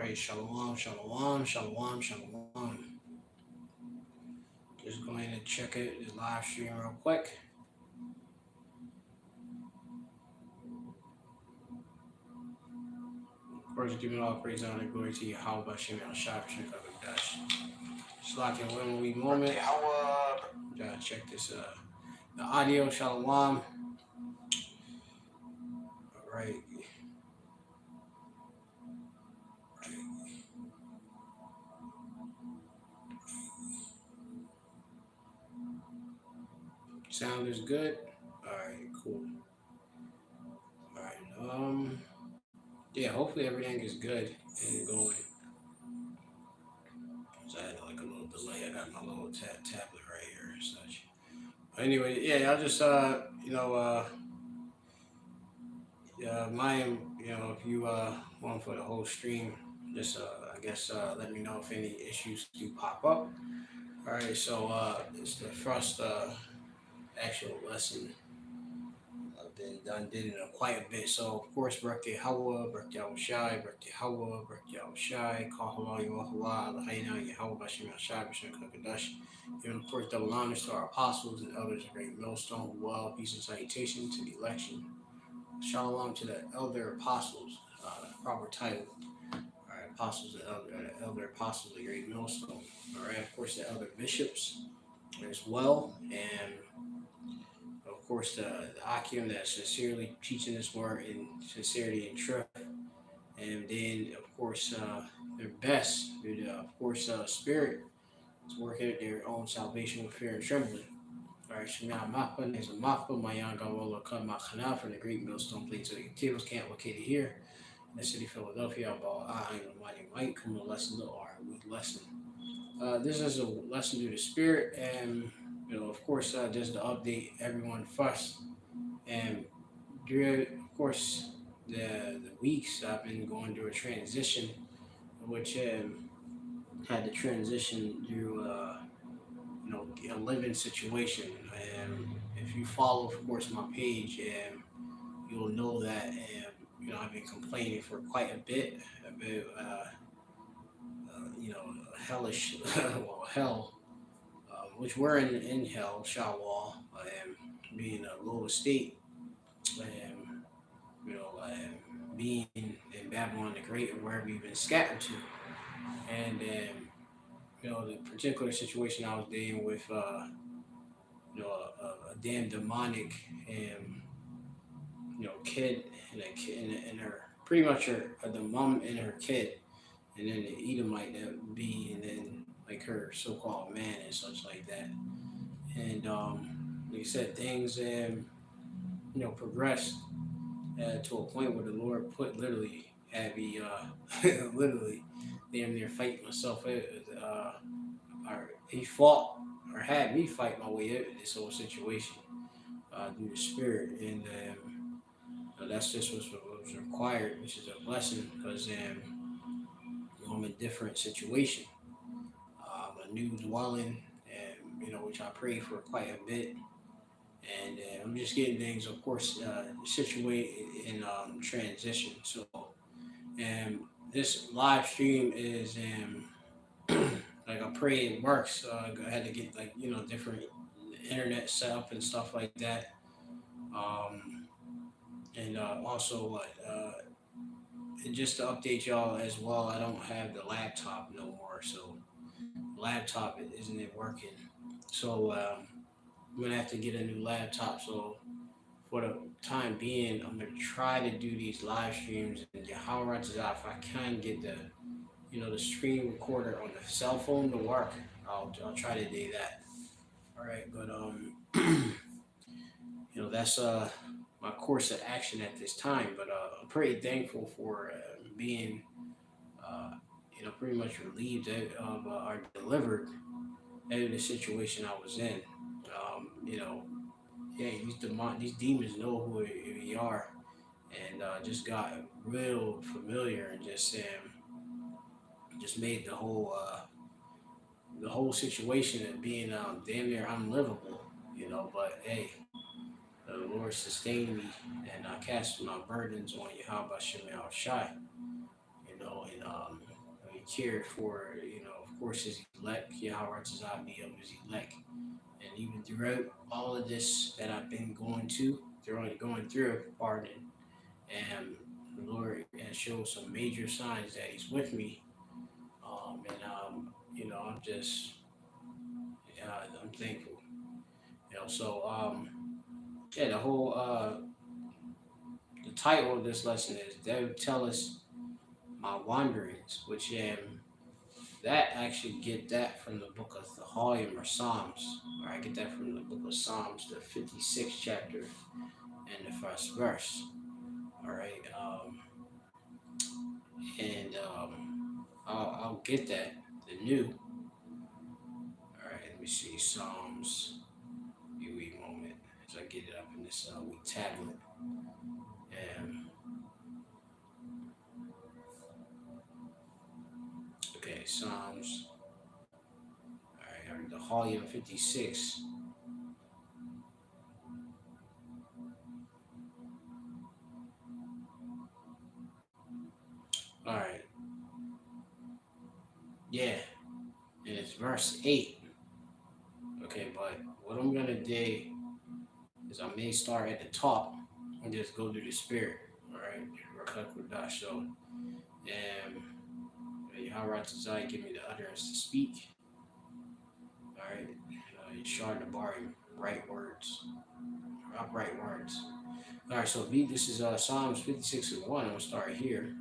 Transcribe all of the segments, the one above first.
right, shalom, shalom, shalom, shalom. Just going to check it, the live stream real quick. Of course, giving all praise, honor, and glory to you. How about Shem El Shah, Dash? Slack and win we moment. Check this. The audio, shalom. All right. Sound is good. All right, cool. All right. Yeah. Hopefully everything is good and going. So I had like a little delay. I got my little tablet right here and such. But anyway, yeah. I'll just mine. If you want for the whole stream, just I guess let me know if any issues do pop up. All right. So it's the first actual lesson. Did it quite a bit. So of course, birthday Hawa, birthday Shai, birthday Hawa, birthday Shai, Kahala, Yahala, Lahaina, Yahweh, Bashim Shai, Bashim Kakadash. And of course, double honors to our apostles and elders of Great Millstone. Well, peace and salutation to the election. Shalom to the elder apostles, proper title. All right, apostles and elder apostles of Great Millstone. All right, of course, the elder bishops as well, and of course, the Akim that's sincerely teaching this word in sincerity and truth. And then, of course, their best, of course, spirit is working at their own salvation with fear and trembling. All right, Shema Mappa, there's a Mappa, Mayanga Wola Kamachana from the Great Millstone Plaintables camp located here in the city of Philadelphia. About I am mighty might come a lesson to our week lesson. This is a lesson due to spirit, and of course, just to update everyone first. And during, of course, the weeks I've been going through a transition, which had to transition through, a living situation. And if you follow, of course, my page, you'll know that, I've been complaining for quite a bit about, hellish, well, hell, which we're in hell, Shawwal, being a low estate, being in Babylon the Great or wherever you've been scattered to. And, the particular situation I was dealing with, a damn demonic, kid and her, pretty much the mom and her kid, and then the Edomite that would be, and then like her so-called man and such like that. And like I said, things progressed to a point where the Lord had me literally damn near fight myself out. He fought or had me fight my way out of this whole situation through the spirit, and that's just what was required, which is a blessing because I'm in a different situation, a new dwelling, and which I prayed for quite a bit. And I'm just getting things, of course, situated in transition. So, this live stream is, like I pray it works. I had to get different internet set up and stuff like that. And also, and just to update y'all as well, I don't have the laptop no more. So, laptop isn't it working? So, I'm gonna have to get a new laptop. So for the time being, I'm gonna try to do these live streams and Yahweh if I can get the screen recorder on the cell phone to work. I'll try to do that. All right, but that's my course of action at this time. But I'm pretty thankful for being pretty much relieved of or delivered out of the situation I was in. These demons know who we are, and just got real familiar and just made the whole situation of being damn near unlivable, But hey, the Lord sustained me, and I cast my burdens on Yahweh Shem Shai, and cared for, of course, his elect. Yahweh be of his elect. And even throughout all of this that I've been going through, pardon, and the Lord has showed some major signs that He's with me. I'm just, I'm thankful. Yeah, the title of this lesson is "Thou Tellest My Wanderings," which that actually get that from the book of the Volume or Psalms, or I get that from the book of Psalms, the 56th chapter and the first verse. All right, and I'll get that the new. All right, let me see Psalms. Give me a moment as I get it up in this wee tablet. Okay, Psalms. All right, the volume 56. All right, yeah, and it's verse 8. Okay, but what I'm gonna do is I may start at the top and just go through the spirit. All right, so Yahweh Tazai give me the utterance to speak. All right, you sharpen the bar in right words, upright words. All right, so this is Psalms 56:1. I'm gonna start here.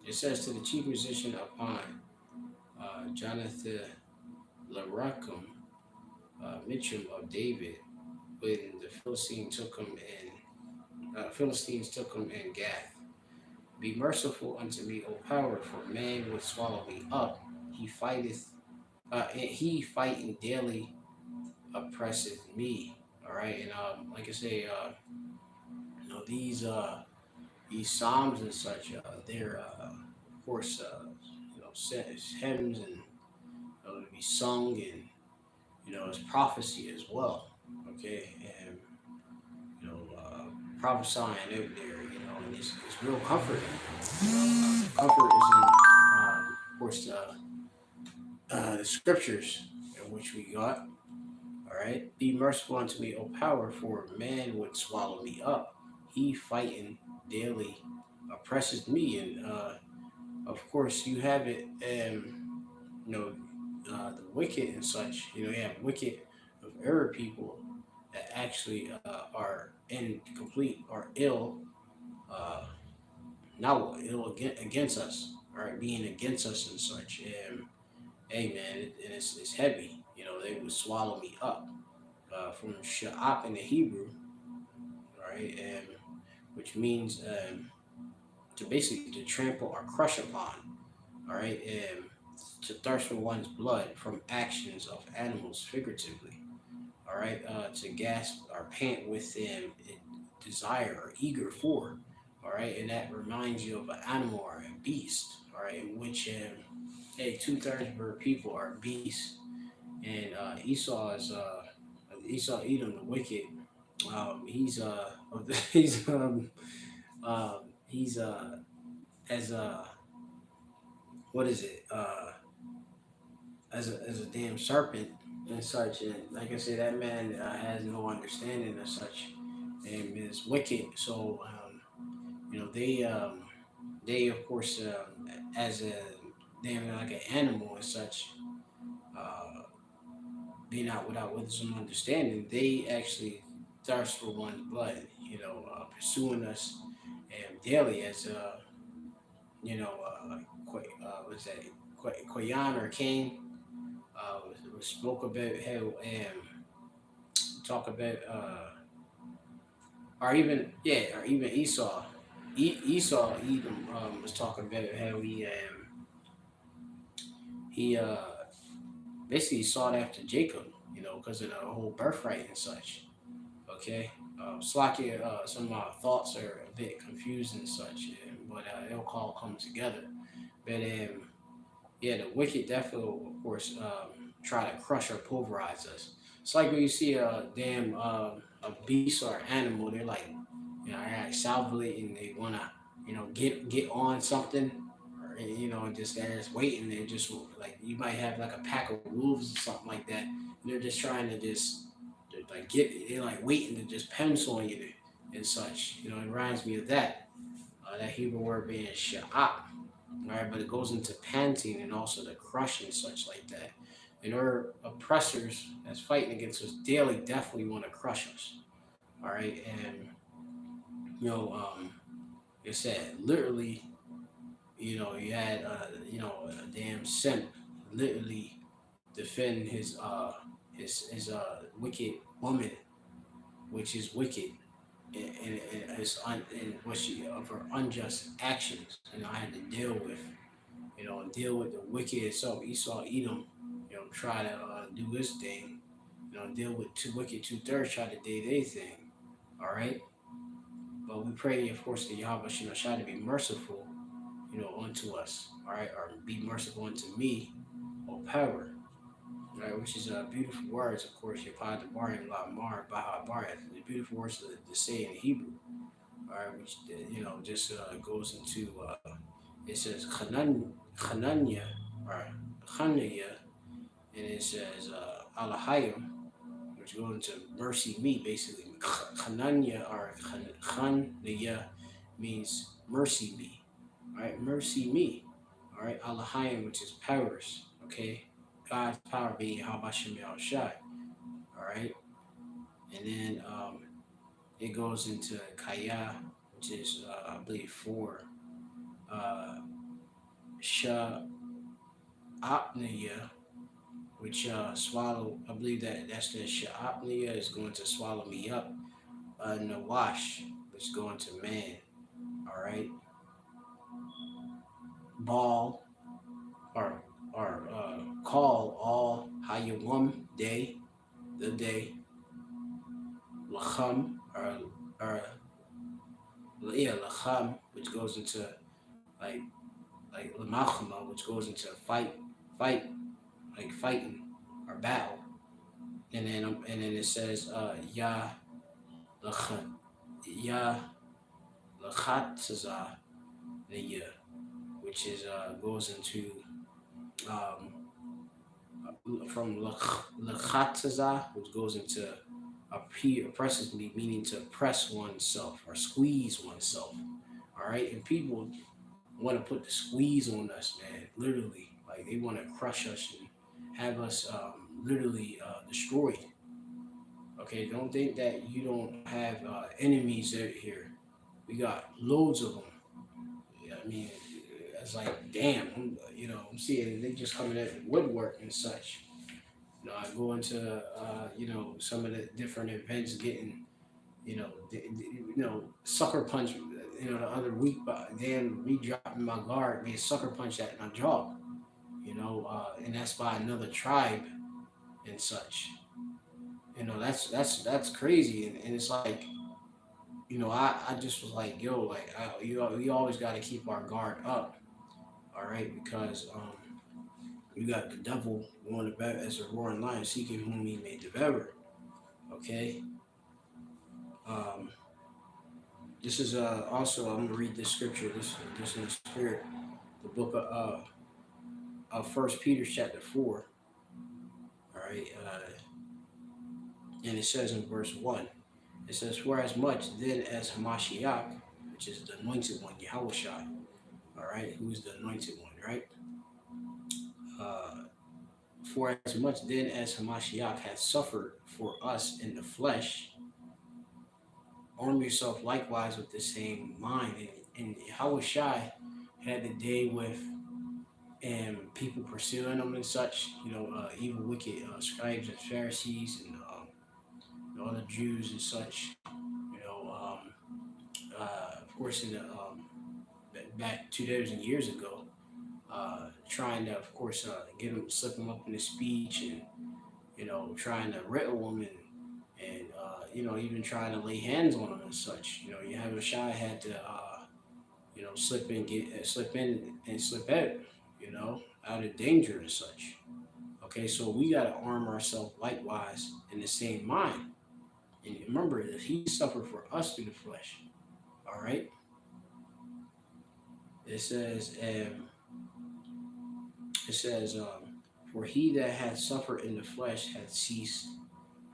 It says to the chief musician upon Jonathan Laracum, Mitchum of David, when the Philistines took him in Gath. Be merciful unto me, O power, for man would swallow me up. He fighting daily oppresseth me. All right, and like I say, these psalms and such, they're of course, hymns and to be sung, and it's prophecy as well. Okay, and prophesying out there, and it's real comforting. Comfort is in, of course, the scriptures in which we got. All right, be merciful unto me, O power, for man would swallow me up. He fighting daily oppresses me, and of course, you have it, the wicked and such. You have wicked of error people that actually are incomplete or ill, uh, not ill against us, all right, being against us and such. And hey, man, it's heavy. They would swallow me up. From sha'ap in the Hebrew, all right, and which means to basically to trample or crush upon, all right, and to thirst for one's blood from actions of animals, figuratively, all right, to gasp or pant within desire or eager for, all right, and that reminds you of an animal or a beast, all right, in which 2/3 of her people are beasts, and Esau Edom the wicked. He's he's as a what is it as a damn serpent and such, and like I said, that man has no understanding of such, and is wicked. So they of course as a damn like an animal and such, uh, being out without wisdom and understanding, they actually thirst for one's blood, pursuing us and daily as what's that, Koyan or Cain, spoke about how talk about or even Esau. Esau Edom was talking about how he basically sought after Jacob, because of the whole birthright and such. Okay, Slakia, some of my thoughts are a bit confused and such, but it'll all come together. But yeah, the wicked definitely, of course, try to crush or pulverize us. It's like when you see a damn a beast or animal, they're like, they're like salivating, they wanna, get on something, and just as waiting. They're just like you might have like a pack of wolves or something like that. And they're just trying to just like they're like waiting to just pounce on you and such. It reminds me of that. That Hebrew word being sha'ap, right? But it goes into panting and also the crushing and such like that. And our oppressors that's fighting against us daily definitely want to crush us, all right? And you know, it said literally, you had a damn simp literally defend his wicked woman, which is wicked and what she of her unjust actions. I had to deal with the wicked itself. Esau, Edom, try to do his thing. Deal with two wicked two-thirds, try to do their thing. All right, but we pray, of course, that Yahweh try to be merciful, unto us. All right, or be merciful unto me, O power. Right, which is beautiful words, of course. Yapad the Barim La Mar Baha Bar. The beautiful words to say in Hebrew. All right, which just goes into it says Hananya or Hanaya, and it says Alahayim, which goes into mercy me, basically. Hananya or Hanaya means mercy me, all right, mercy me, all right. Alahayim, which is powers, okay. God's power being Habashim Yal Shai, all right. And then it goes into Kaya, which is I believe 4. Uh, Sha'apniya, which swallow. I believe that's the Sha'apniya is going to swallow me up. Nawash, which is going to man. All right. Ball or call all Hayawam day, the day. Lacham or yeah, Lacham, which goes into like Lamachma, which goes into fight, like fighting or battle. And then it says Lachat Ya Lachatza the year, which is goes into um from Lachatza, which goes into oppresses me, meaning to press oneself or squeeze oneself. All right, and people want to put the squeeze on us, man. Literally, like they want to crush us and have us literally destroyed. Okay, don't think that you don't have enemies out here. We got loads of them. Yeah, I mean, it's like, damn, I'm seeing they just coming at the woodwork and such. I go into, some of the different events getting, sucker punch, the other week, but then me dropping my guard, being sucker punched at my jaw, and that's by another tribe and such. That's crazy, and it's like, I just was like, yo, like, we always got to keep our guard up, all right, because you got the devil going about as a roaring lion, seeking whom he may devour. Okay. Um, this is also I'm gonna read this scripture. This in the spirit, the book of First Peter chapter 4. All right, and it says in verse 1, it says, "For as much then as Hamashiach, which is the anointed one, Yahushua, all right, who is the anointed one, right? Uh, for as much then as Hamashiach hath suffered for us in the flesh, arm yourself likewise with the same mind." And Yahushua had the day with people pursuing him and such, evil, wicked scribes and Pharisees and other Jews and such, of course, in the back 2,000 years ago, trying to, of course, get him, slip him up in his speech and, trying to riddle him and even trying to lay hands on him and such. Yahushua had to, slip in and slip out, out of danger and such. Okay, so we got to arm ourselves likewise in the same mind. And remember that he suffered for us through the flesh. All right. It says, It says, "For he that hath suffered in the flesh hath ceased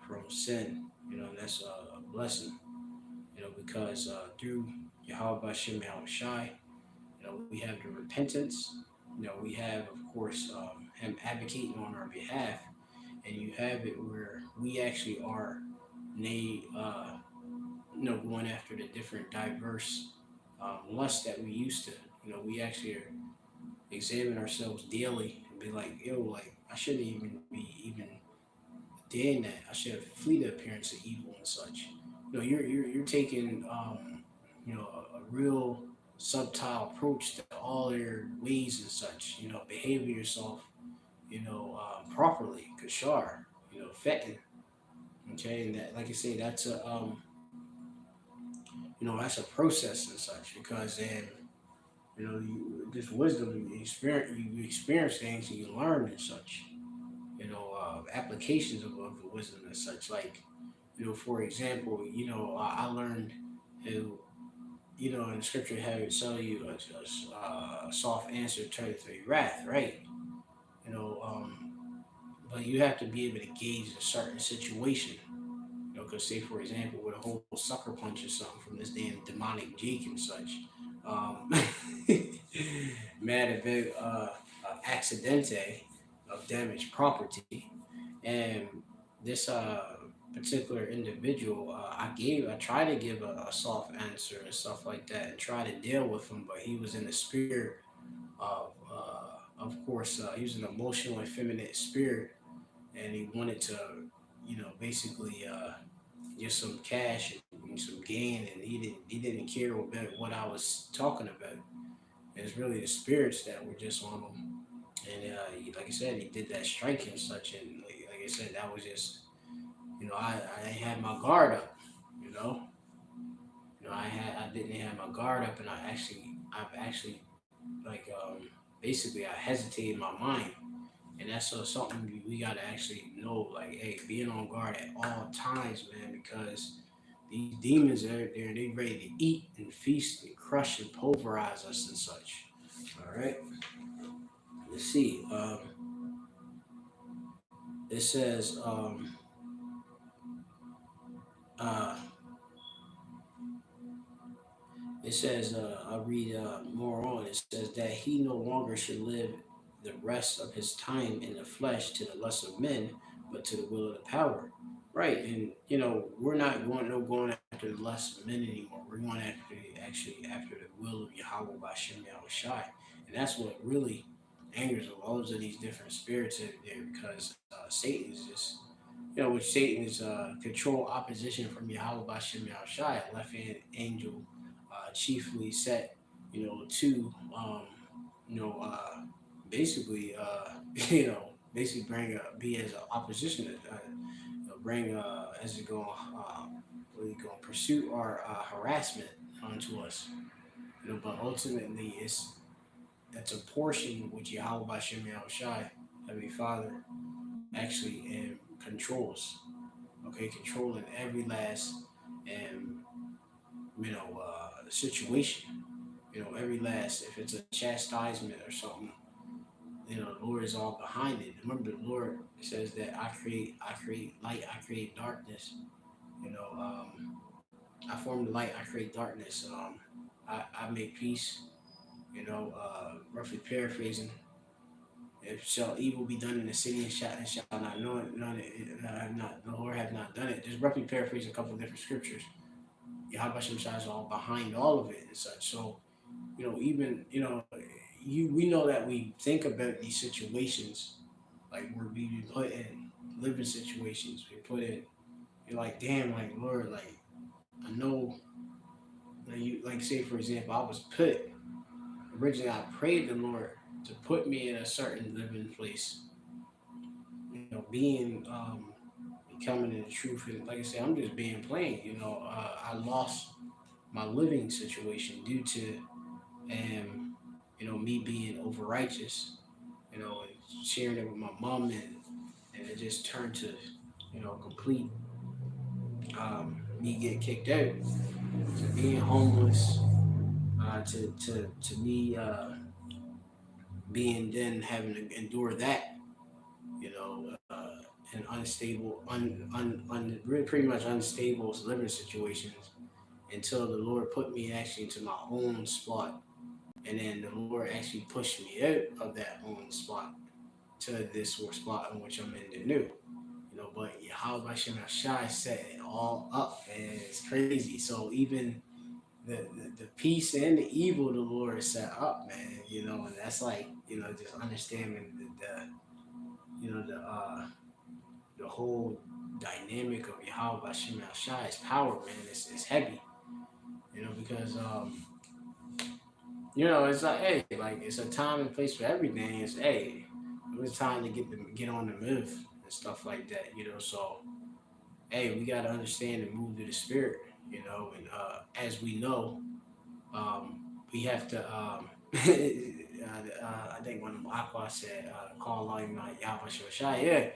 from sin." And that's a blessing. Because through Yahweh Bashem Shai, we have the repentance. We have, of course, him advocating on our behalf, and you have it where we actually are, going after the different diverse lusts that we used to. We actually are examine ourselves daily and be like, yo, like I shouldn't even be even doing that. I should flee the appearance of evil and such. You're taking a real subtle approach to all your ways and such. Behaving yourself, properly, kashar, fetting. Okay, and that, like I say, that's a process and such because then this wisdom you experience things and you learn and such. Applications of the wisdom and such. Like, for example, I learned who, in the scripture, have it tell you a soft answer turns to wrath, right? You know, but you have to be able to gauge a certain situation. Because say for example, with a whole sucker punch or something from this damn demonic Jake and such, um, mad about accidente of damaged property, and this particular individual, I tried to give a soft answer and stuff like that, and try to deal with him, but he was in the spirit of course, he was an emotional, effeminate spirit, and he wanted to, basically get some cash and some gain, and he didn't care about what I was talking about. And it's really the spirits that were just on him. And like I said, he did that strike and such, and like I said, that was just, I had my guard up, you know, I didn't have my guard up, and I've actually like basically I hesitated in my mind, and that's something we gotta actually know, like, hey, being on guard at all times, man, because these demons are out there, they ready to eat and feast and crush and pulverize us and such. All right, let's see. It says, uh, I'll read more on. It says that he no longer should live the rest of his time in the flesh to the lust of men, but to the will of the power. Right, and we're not going after the lust of men anymore. We're going after the will of Yahweh by Shem Shai, and that's what really angers all of these different spirits out there, because Satan is just, which Satan is control opposition from Yahweh Bashem Shai, left hand angel, chiefly set, to, you know, uh, basically, basically bring be as an opposition, bring as it go, what you go, pursue or harassment onto us. But ultimately, that's a portion which Yahweh Bashem Shai, Heavenly Father, actually controls. Okay, controlling every last um, situation. Every last, if it's a chastisement or something, the Lord is all behind it. Remember, the Lord says that I create light, I create darkness. You know, I form the light, I create darkness. I make peace. Roughly paraphrasing, if shall evil be done in the city and shall not know it, none have not, the Lord have not done it. Just roughly paraphrasing a couple of different scriptures. Yahweh Shai is all behind all of it and such. So, even, we know that we think about these situations, like we're being put in living situations. We put in, you're like, damn, like, Lord, like, I know, like, say, for example, I was put, originally I prayed the Lord to put me in a certain living place, being becoming in the truth. And like I said, I'm just being plain. I lost my living situation due to me being over righteous, and sharing it with my mom, and it just turned to complete me getting kicked out, to being homeless, to me being then having to endure that, you know, in unstable, really pretty much unstable living situations until the Lord put me actually into my own spot. And then the Lord actually pushed me out of that own spot to this spot in which I'm in the new. You know, but Yahweh Shem Shai set it all up, and it's crazy. So even the peace and the evil the Lord has set up, man, you know, and that's like, you know, just understanding the you know, the whole dynamic of Yahweh Shem Shai's power, man, is heavy, you know, because you know, it's like, hey, like it's a time and place for everything. It's, hey, it was time to get on the move and stuff like that, you know. So, hey, we got to understand and move to the spirit, you know. And as we know, we have to. I think when Aqua said, "Call on my Yahweh Shai," yeah,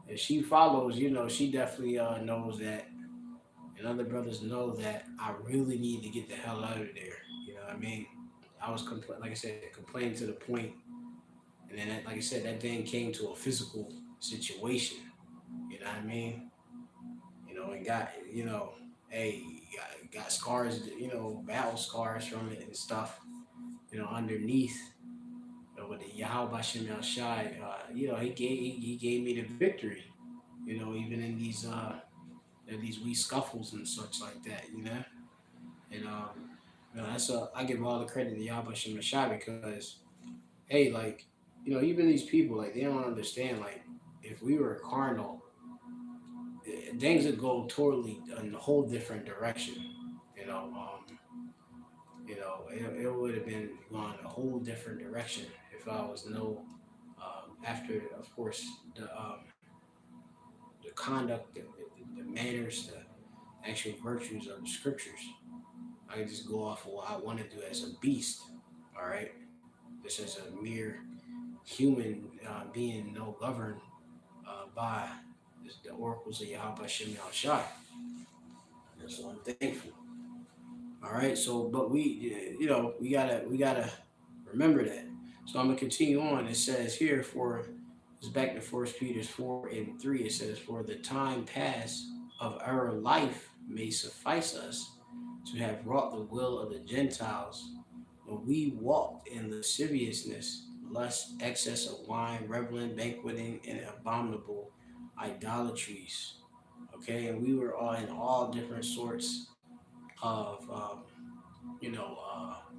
if she follows, you know, she definitely knows that, and other brothers know that I really need to get the hell out of there. You know what I mean? I was like I said, complaining to the point, and then that, like I said, that thing came to a physical situation. You know what I mean? You know, and got, you know, hey, got scars, you know, battle scars from it and stuff. You know, underneath. You know, with the Yahweh Bashem El Shai, you know, he gave me the victory. You know, even in these wee scuffles and such like that. You know, and you know, I give all the credit to Yahweh Bashem El Shai because, hey, like, you know, even these people, like, they don't understand, like, if we were carnal, things would go totally in a whole different direction. You know, it would have been gone a whole different direction if I was no, after, of course, the conduct, the manners, the actual virtues of the scriptures. I could just go off of what I want to do as a beast. All right, this is a mere human being, no governed by the oracles of Yahweh Shem Shai. So I'm thankful. All right. So, but you know, we gotta remember that. So I'm gonna continue on. It says here, for it's back to First Peter 4:3. It says, "For the time past of our life may suffice us to have wrought the will of the Gentiles, when we walked in lasciviousness, lust, excess of wine, reveling, banqueting, and abominable idolatries." Okay, and we were all in all different sorts of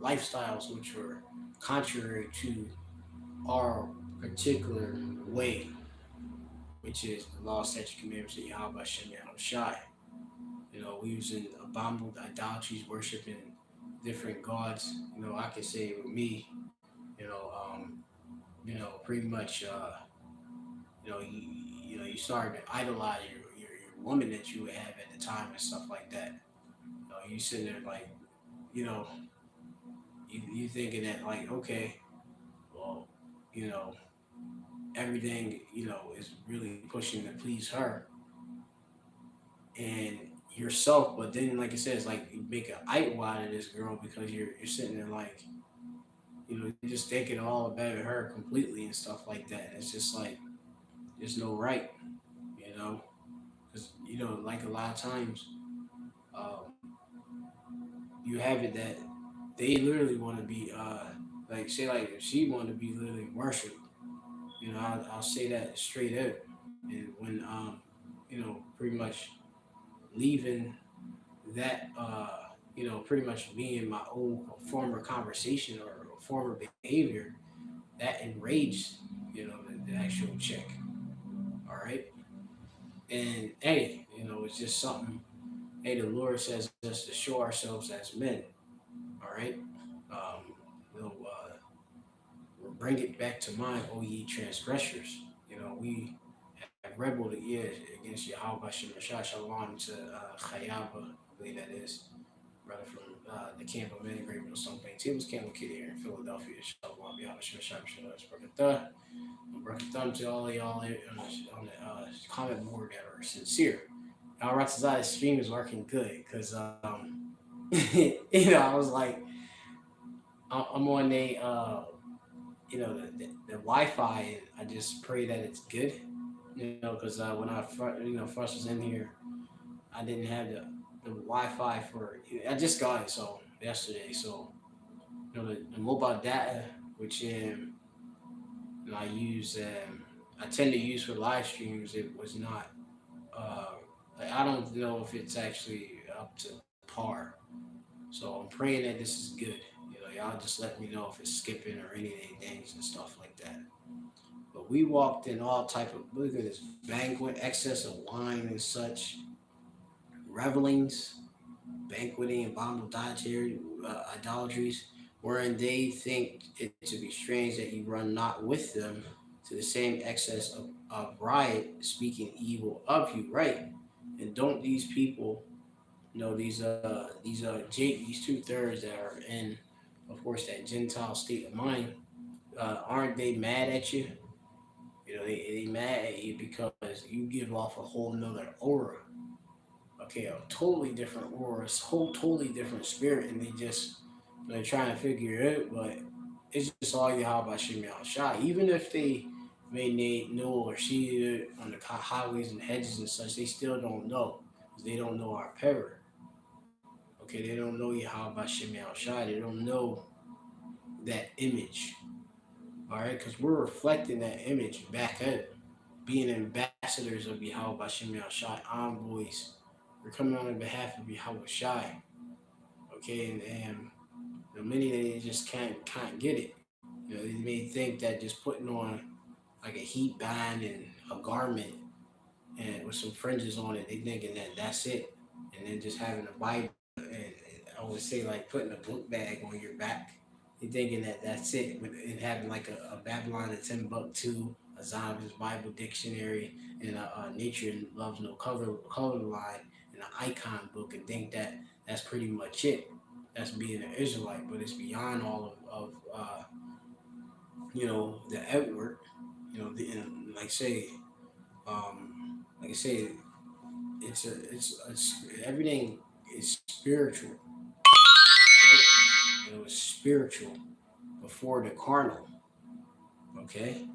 lifestyles which were contrary to our particular way, which is the law, statute, commandments of Yahweh Shem Shai. You know, we was in abominable idolatries, worshiping different gods. You know, I can say with me, you know, pretty much, you started to idolize your woman that you would have at the time and stuff like that. You know, you sitting there like, you know, you thinking that like, okay, well, you know, everything, you know, is really pushing to please her and yourself, but then like I said, it's like you make an idol out of this girl because you're sitting there like, you know, you're just thinking all about her completely and stuff like that. And it's just like there's no right, you know, because you know, like a lot of times, you have it that they literally want to be, like say like if she want to be literally worshipped, you know, I'll say that straight out. And when you know, pretty much leaving that, pretty much being my old former conversation or former behavior, that enraged, you know, the actual chick. All right. And hey, you know, it's just something, hey, the Lord says us to show ourselves as men. All right. Um, we'll bring it back to mind, O ye transgressors. You know, we have rebelled against Yahweh Shemashah Shalom to Chayaba, I believe that is, brother from the camp of men and GREATMILLSTONE PLAINTABLES, Camel Kid here in Philadelphia. Shalom, Yahweh Shemashah Shalom, Barakatah to all of y'all on the comment board that are sincere. Al Ratazada's stream is working good because, you know, I was like, I'm on the Wi-Fi. I just pray that it's good. Because when first was in here, I didn't have the Wi-Fi for. I just got it yesterday. So the mobile data, which I use, I tend to use for live streams. It was not. Uh, I don't know if it's actually up to par. So I'm praying that this is good. Y'all just let me know if it's skipping or anything things and stuff like that. But we walked in all type of look at this banquet, excess of wine and such, revelings, banqueting and abominable dietary idolatries, wherein they think it to be strange that you run not with them to the same excess of riot, speaking evil of you, right? And don't these people these 2/3 that are in, of course, that Gentile state of mind, aren't they mad at you? They mad at you because you give off a whole nother aura. Okay, a totally different aura, a whole totally different spirit, and they're trying to figure it out, but it's just all Yahweh Shemi Shai. Even if they may know or see it on the highways and hedges and such, they still don't know because they don't know our power. Okay, they don't know Yahweh Shemi Shai. They don't know that image. All right, because we're reflecting that image back out, being ambassadors of Yahweh Shemi Shai, envoys. We're coming on behalf of Yahweh Shai. Okay, and many they just can't get it. They may think that just putting on like a heat band and a garment and with some fringes on it, they thinking that that's it, and then just having a Bible and I would say like putting a book bag on your back. They thinking that that's it, with it having like a Babylon and Timbuktu, a Zionist Bible dictionary, and a Nature Loves No color line, and an icon book, and think that that's pretty much it. That's being an Israelite, but it's beyond all of the outward. And like I say, it's everything is spiritual, right? It was spiritual before the carnal. Okay,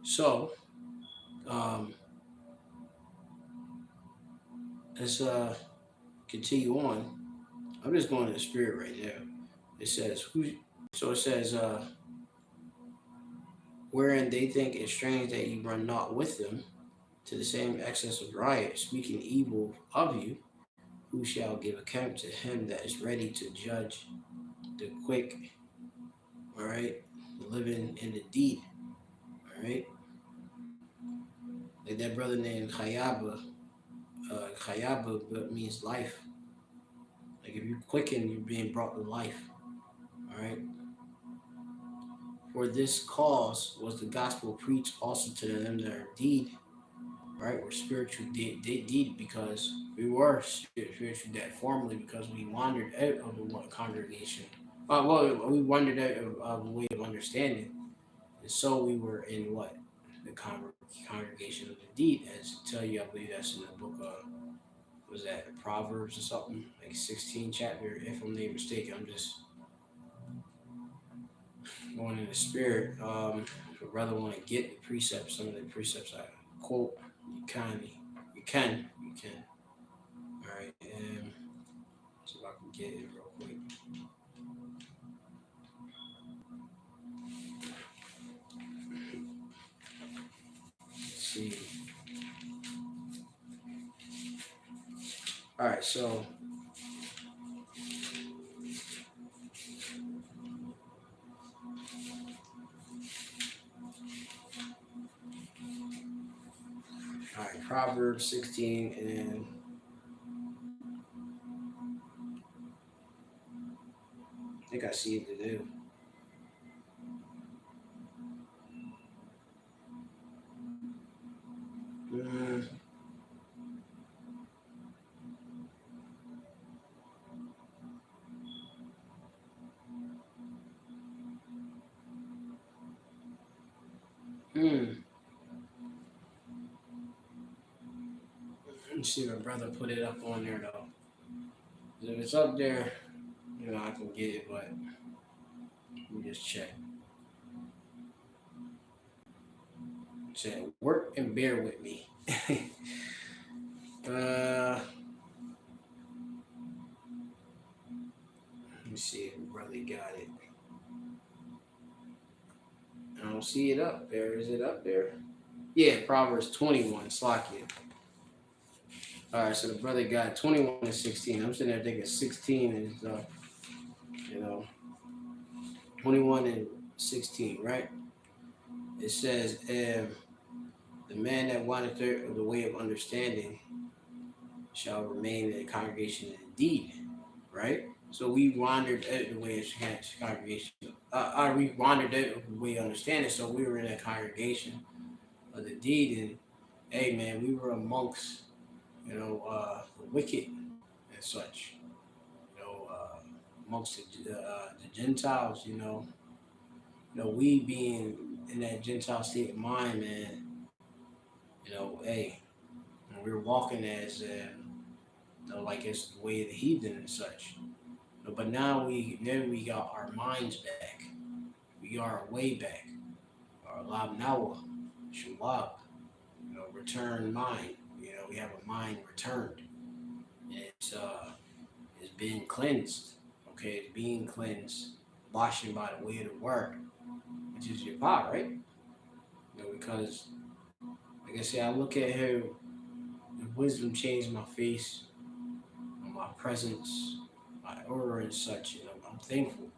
so um, let's continue on. I'm just going to the spirit right now. It says who. So it says wherein they think it strange that you run not with them to the same excess of riot, speaking evil of you, who shall give account to him that is ready to judge the quick, all right, the living and the deed, all right? Like that brother named Khayaba means life. Like if you quicken, you're being brought to life, all right? For this cause was the gospel preached also to them that are deed, right? We're spiritual deed because we were spiritual dead formerly because we wandered out of the one congregation. We wandered out of a way of understanding, and so we were in what the congregation of the deed, as to tell you. I believe that's in the book of was that Proverbs or something like 16 chapter. If I'm not mistaken, I'm just going in the spirit. If a brother want to get the precepts, some of the precepts I quote, you can. All right, and see if I can get it real quick. Let's see. All right, so all right, Proverbs 16, and I think I see it to do. Mm, hmm. Let me see if my brother put it up on there though. If it's up there, I can get it, but let me just check. Said, work and bear with me. Let me see if brother got it. I don't see it up there. Is it up there? Yeah, Proverbs 21. Slakia. All right, so the brother got 21 and 16. I'm sitting there thinking 16 is, you know, 21 and 16, right? It says, the man that wanted the way of understanding shall remain in the congregation indeed, right? So we wandered out the way of congregation. We wandered out the way of understanding, so we were in a congregation of the deed, and hey, man, we were amongst, the wicked and such, amongst the Gentiles, we being in that Gentile state of mind, man, hey, we were walking as, like it's the way of the heathen and such. But now we got our minds back. We got our way back. Our lab nawa, shabab, return mind. We have a mind returned. And it's being cleansed. Okay, it's being cleansed, washing by the way of the word, which is your pot, right? Because like I said, I look at how the wisdom changed my face, my presence, my aura and such. I'm thankful.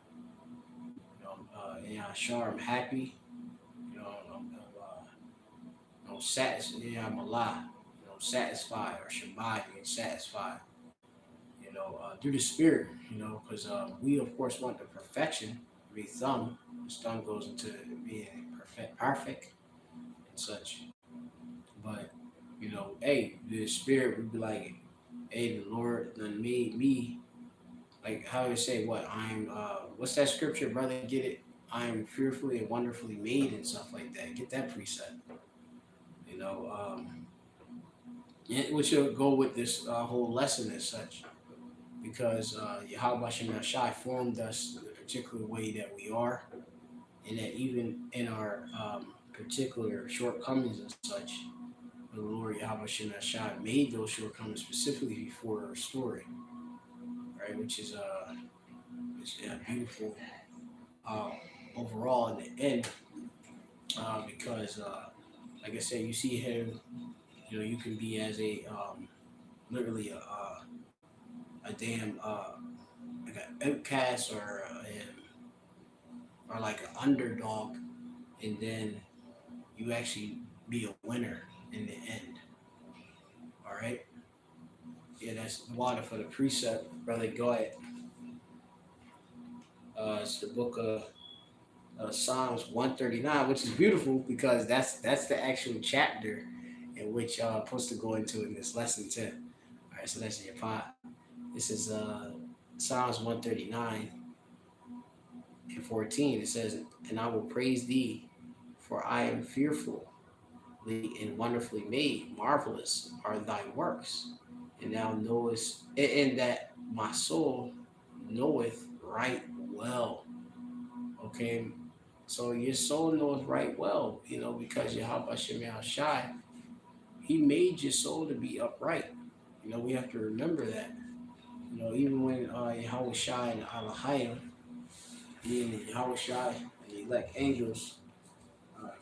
I'm happy. I'm satisfied. I'm alive. Satisfied or Shabbat being satisfied. Through the spirit. Because we of course want the perfection. The thumb goes into being perfect and such. But hey, the spirit would be like, hey, the Lord done made me. Like how you say what I'm what's that scripture, brother? Get it? I am fearfully and wonderfully made and stuff like that. Get that precept. Which will go with this whole lesson as such, because Yahweh Shem Shai formed us the particular way that we are, and that even in our particular shortcomings and such, the Lord Yahweh Shem Shai made those shortcomings specifically for our story, right? Which is beautiful overall in the end, because like I said, you see him. You can be as a literally a damn like an outcast or like an underdog, and then you actually be a winner in the end. All right. Yeah, that's water for the precept, brother. Go ahead. It's the book of Psalms 139, which is beautiful because that's the actual chapter in which I'm supposed to go into in this lesson 10. All right, so that's your pot. This is Psalms 139 and 14. It says, "And I will praise thee, for I am fearfully and wonderfully made. Marvelous are thy works, and thou knowest, and that my soul knoweth right well." Okay, so your soul knows right well, because Yahweh Shem Shai, He made your soul to be upright. We have to remember that. Even when Yahweh Shai and Alahayim, meaning Yahweh Shai and the elect angels,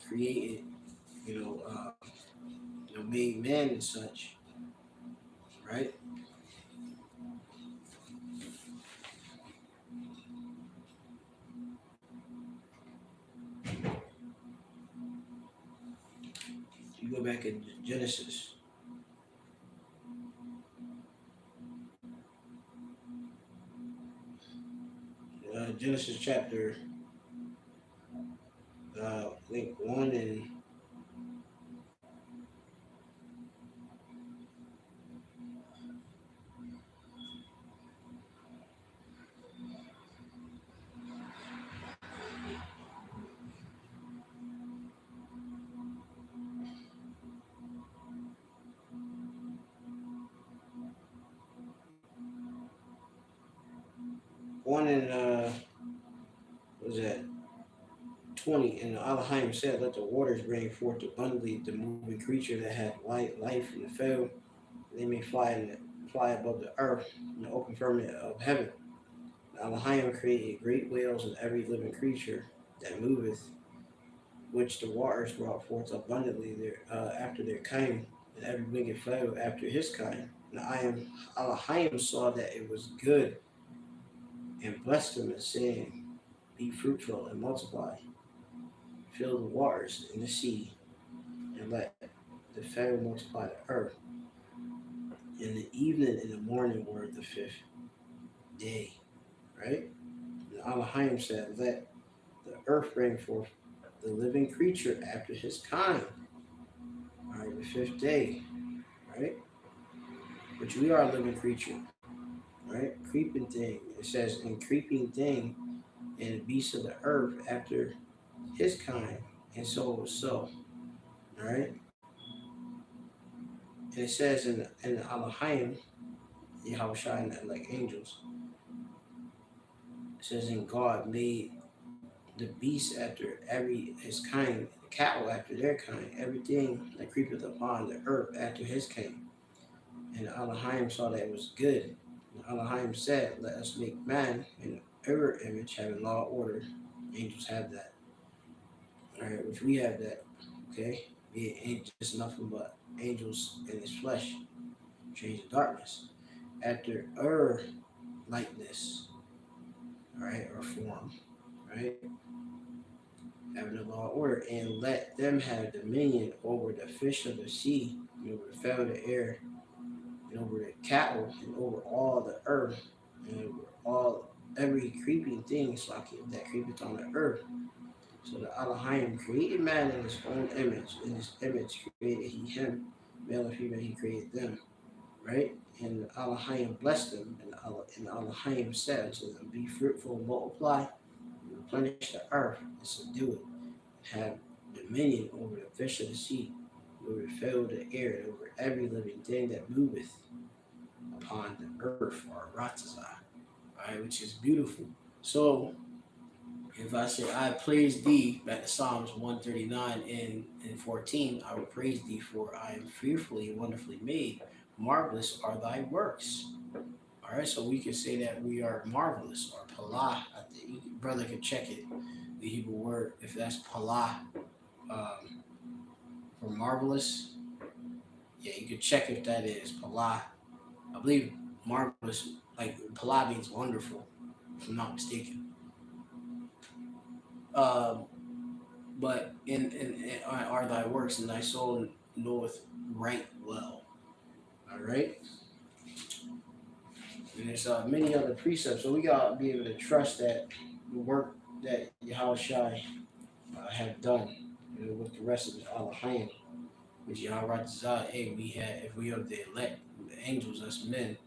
created, made man and such, right? You go back in Genesis. Genesis chapter, I think 1 and 1 and what was that? 20, and Elohim said, "Let the waters bring forth abundantly the moving creature that had life in the field, they may fly above the earth in the open firmament of heaven. Elohim created great whales and every living creature that moveth, which the waters brought forth abundantly after their kind, and every winged fowl after his kind. And Elohim saw that it was good, and blessed them, and saying, Be fruitful and multiply, fill the waters in the sea, and let the fowl multiply the earth. And the evening and the morning were the fifth day." Right? And Elohim said, "Let the earth bring forth the living creature after his kind." All right, the fifth day, right? Which we are a living creature, right? Creeping thing. It says, "And creeping thing and the beasts of the earth after his kind," and so it was so. All right. And it says in Elohim, Yahweh Shai, like angels, it says, "And God made the beasts after every his kind, the cattle after their kind, everything that creepeth upon the earth after his kind. And Elohim saw that it was good. And Elohim said, Let us make man in our image, having law and order." Angels have that. All right, which we have that. Okay? It ain't just nothing but angels in his flesh, change of darkness. After our likeness, all right, or form, right? Having the law and order, and let them have dominion over the fish of the sea, and over the fowl of the air, and over the cattle, and over all the earth, and over all every creeping thing that creepeth on the earth. So the Elohim created man in his own image. In his image created he him, male and female he created them. Right? And the Elohim blessed them, and the Elohim said to them, Be fruitful and multiply, and replenish the earth, and subdue it, and have dominion over the fish of the sea, over the fowl of the air, and over every living thing that moveth upon the earth, or Ratazah, right, which is beautiful. So, if I say, I praise thee, back to Psalms 139 and 14, I will praise thee, for I am fearfully and wonderfully made. Marvelous are thy works. All right, so we can say that we are marvelous, or palah. Brother can check it, the Hebrew word, if that's palah, for marvelous. Yeah, you can check if that is palah. I believe marvelous, like palah means wonderful, if I'm not mistaken. Um, but in are thy works, and thy soul knoweth right well. All right. And there's many other precepts, so we gotta be able to trust that the work that Yahweh Shai have done, with the rest of the Elohim, which Yahweh Zah, hey, we had, if we are the elect, the angels, us men,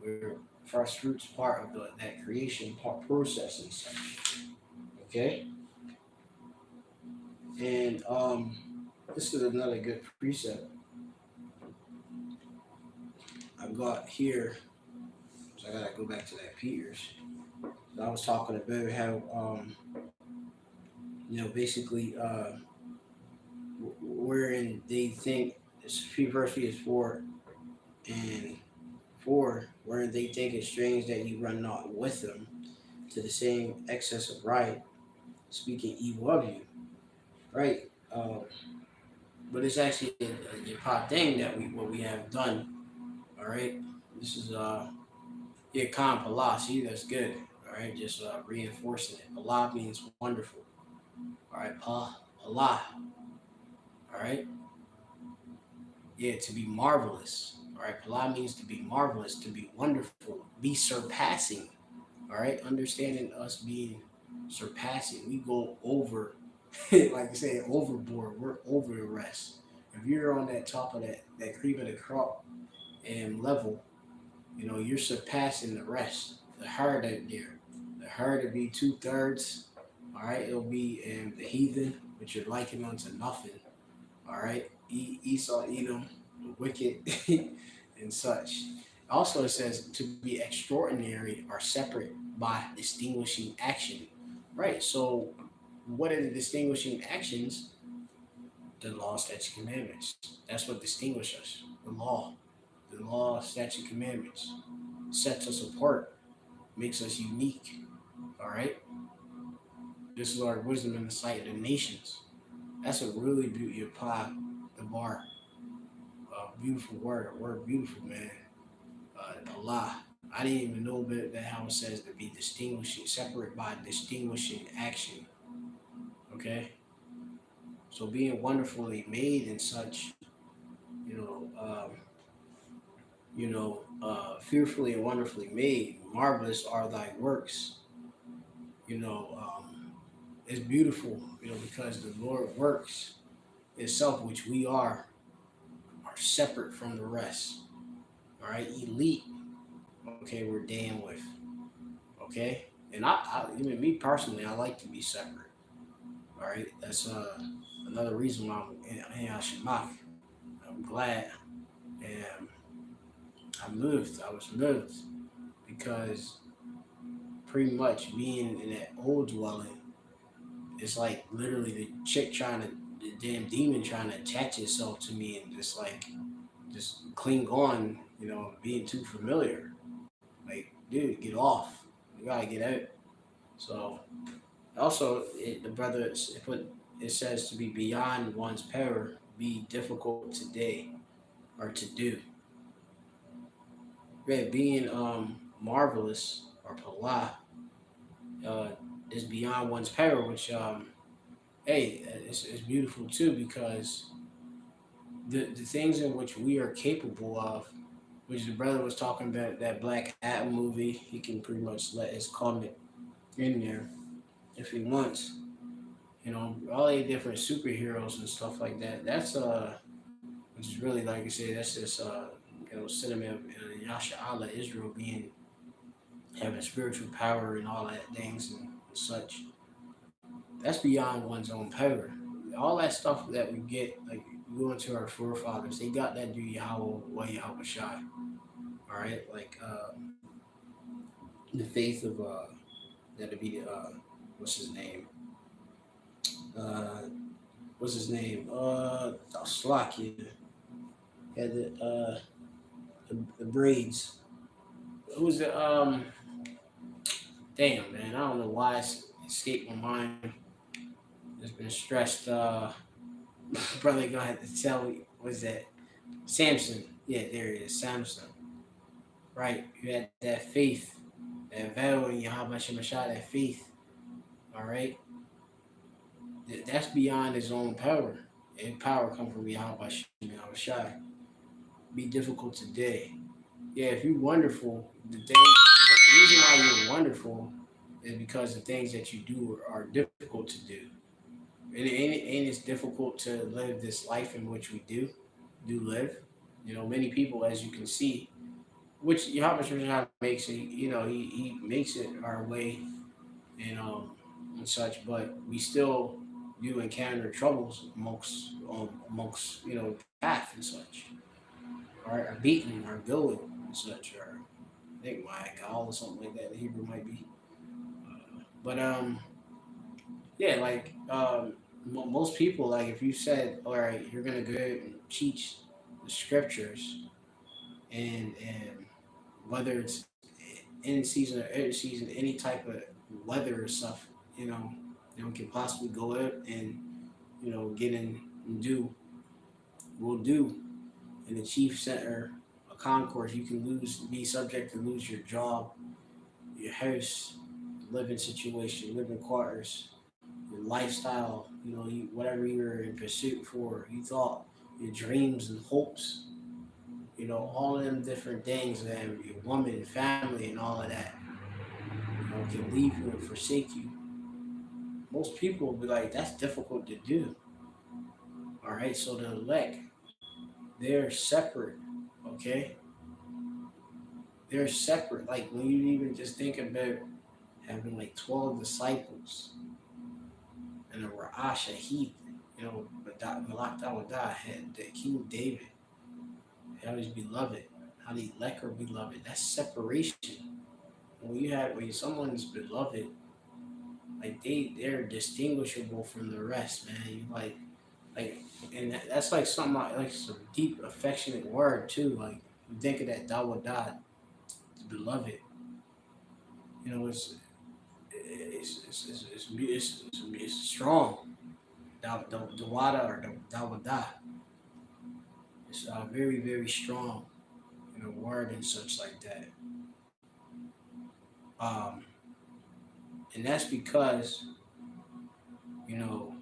we're first fruits part of that creation part process and such. Okay. And this is another good precept I got here. So I gotta go back to that Peters. So I was talking about how basically wherein they think this verse is 4 and 4, wherein they think it strange that you run not with them to the same excess of right, speaking evil of you, right? But it's actually a pot thing that what we have done. All right, this is Khan Palah. See, that's good. All right, just reinforcing it. Palah means wonderful. All right, Palah. All right, yeah, to be marvelous. All right, Palah means to be marvelous, to be wonderful, be surpassing. All right, understanding us being surpassing. We go over, like I say, overboard. We're over the rest. If you're on that top of that cream of the crop and level, you're surpassing the rest. The herd out there, the herd will be 2/3. All right, it'll be the heathen, which you're liking unto nothing. All right, Esau, Edom, the wicked, and such. Also, it says to be extraordinary or separate by distinguishing action. Right. So what are the distinguishing actions? The law, statute, commandments. That's what distinguishes us. The law, statute, commandments sets us apart, makes us unique. All right, this is our wisdom in the sight of the nations. That's a really beautiful apply the bar. Beautiful word, a word beautiful, man. Allah. I didn't even know that how it says to be distinguishing, separate by distinguishing action. Okay, so being wonderfully made and such, you know, fearfully and wonderfully made, marvelous are thy works. You know, it's beautiful, because the Lord works itself, which we are separate from the rest. All right, elite. Okay, we're damn with. Okay, and even me personally, I like to be separate. All right, that's another reason why I'm in Ashimach. I'm glad, and I was moved because pretty much being in that old dwelling, it's like literally the chick the damn demon trying to attach itself to me and just cling on, being too familiar. Like, dude, get off. You gotta get out. So also, the brother it says to be beyond one's power, be difficult today or to do. Yeah, being marvelous or pala uh, is beyond one's power, which hey, it's beautiful too because the things in which we are capable of, which the brother was talking about that Black Hat movie, he can pretty much let his comment in there if he wants. All the different superheroes and stuff like that. That's which is really like I said, that's just cinema Yasha Allah, Israel being having spiritual power and all that things and such. That's beyond one's own power. All that stuff that we get, like going to our forefathers, they got that through Yahweh wa Yahweh Shai. All right, like the faith of that'd be what's his name? Uh, what's his name? Slakia had the braids. Who's the Damn, man, I don't know why it's escaped my mind. It's been stressed. Brother gonna have to tell me. What's that? Samson. Yeah, there it is. Samson. Right. You had that faith, that vow in Yahweh Shemashah, that faith. All right. That's beyond his own power. And power come from Yahweh Shemashah. Be difficult today. Yeah, if you're wonderful, the reason why you're wonderful is because the things that you do are difficult to do. And it's difficult to live this life in which we do live. Many people, as you can see, which Yahweh makes it, he makes it our way, and and such. But we still do encounter troubles amongst path and such, or beaten, or going and such, or I think my call or something like that. The Hebrew might be, but yeah, like most people, like if you said, all right, you're gonna go and teach the scriptures, and whether it's in season or out of season, any type of weather or stuff, can possibly go out and get in and will do in the chief center, a concourse. You can be subject to lose your job, your house, living situation, living quarters, your lifestyle, whatever you're in pursuit for, you thought, your dreams and hopes, all of them different things, and your woman, family, and all of that, can leave you and forsake you. Most people will be like, that's difficult to do. All right, so the elect, they're separate, okay? They're separate. Like when you even just think about having like 12 disciples and a Ra'asha Heath, but Malak Dawadah had the King David, how he's beloved, how the elect are beloved. That's separation. When someone's beloved, Like they're distinguishable from the rest, man. You like, and that's like something like some deep affectionate word too. Like you think of that Dawadat, the beloved. You know, it's strong. The Wada or the Dawada. It's very very strong. You know, word and such like that. Um, and that's because you know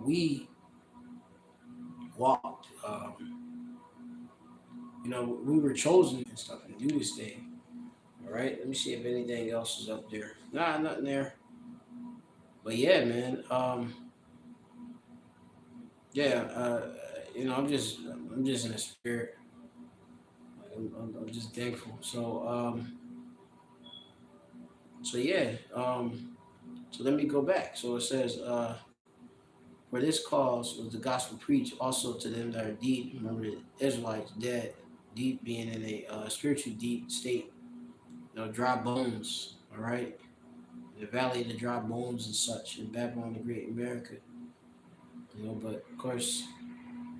we walked. You know, we were chosen and stuff and do this thing. All right. Let me see if anything else is up there. Nah, nothing there. But yeah, man. Yeah. You know, I'm just in a spirit. Like, I'm just thankful. So yeah. So let me go back. So it says, for this cause was the gospel preached also to them that are deep. Remember the Israelites dead, deep being in a spiritual deep state. You know, dry bones. All right. The valley of the dry bones and such, in Babylon, the great America. You know, but of course,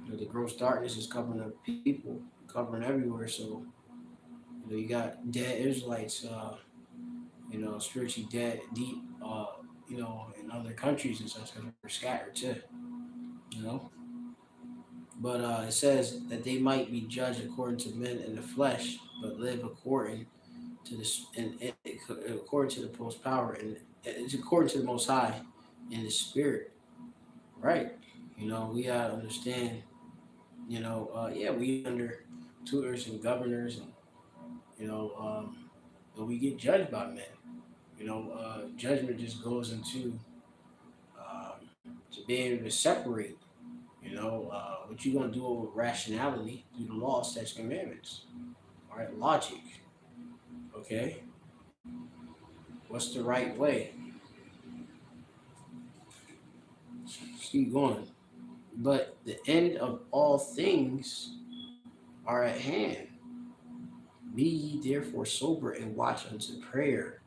you know, the gross darkness is covering up people, covering everywhere. So, you know, you got dead Israelites, you know, spiritually dead, deep, you know, in other countries and such, because we're scattered too, you know. But it says that they might be judged according to men in the flesh, but live according to this, and according to the post power, and it's according to the Most High in the Spirit, right? You know, we gotta understand. You know, yeah, we under tutors and governors, and you know, but we get judged by men. You know, judgment just goes into to being able to separate. You know, what you gonna do with rationality through the law, statutes, commandments, all right, logic. Okay, what's the right way? Just keep going. But the end of all things are at hand. Be ye therefore sober and watch unto prayer.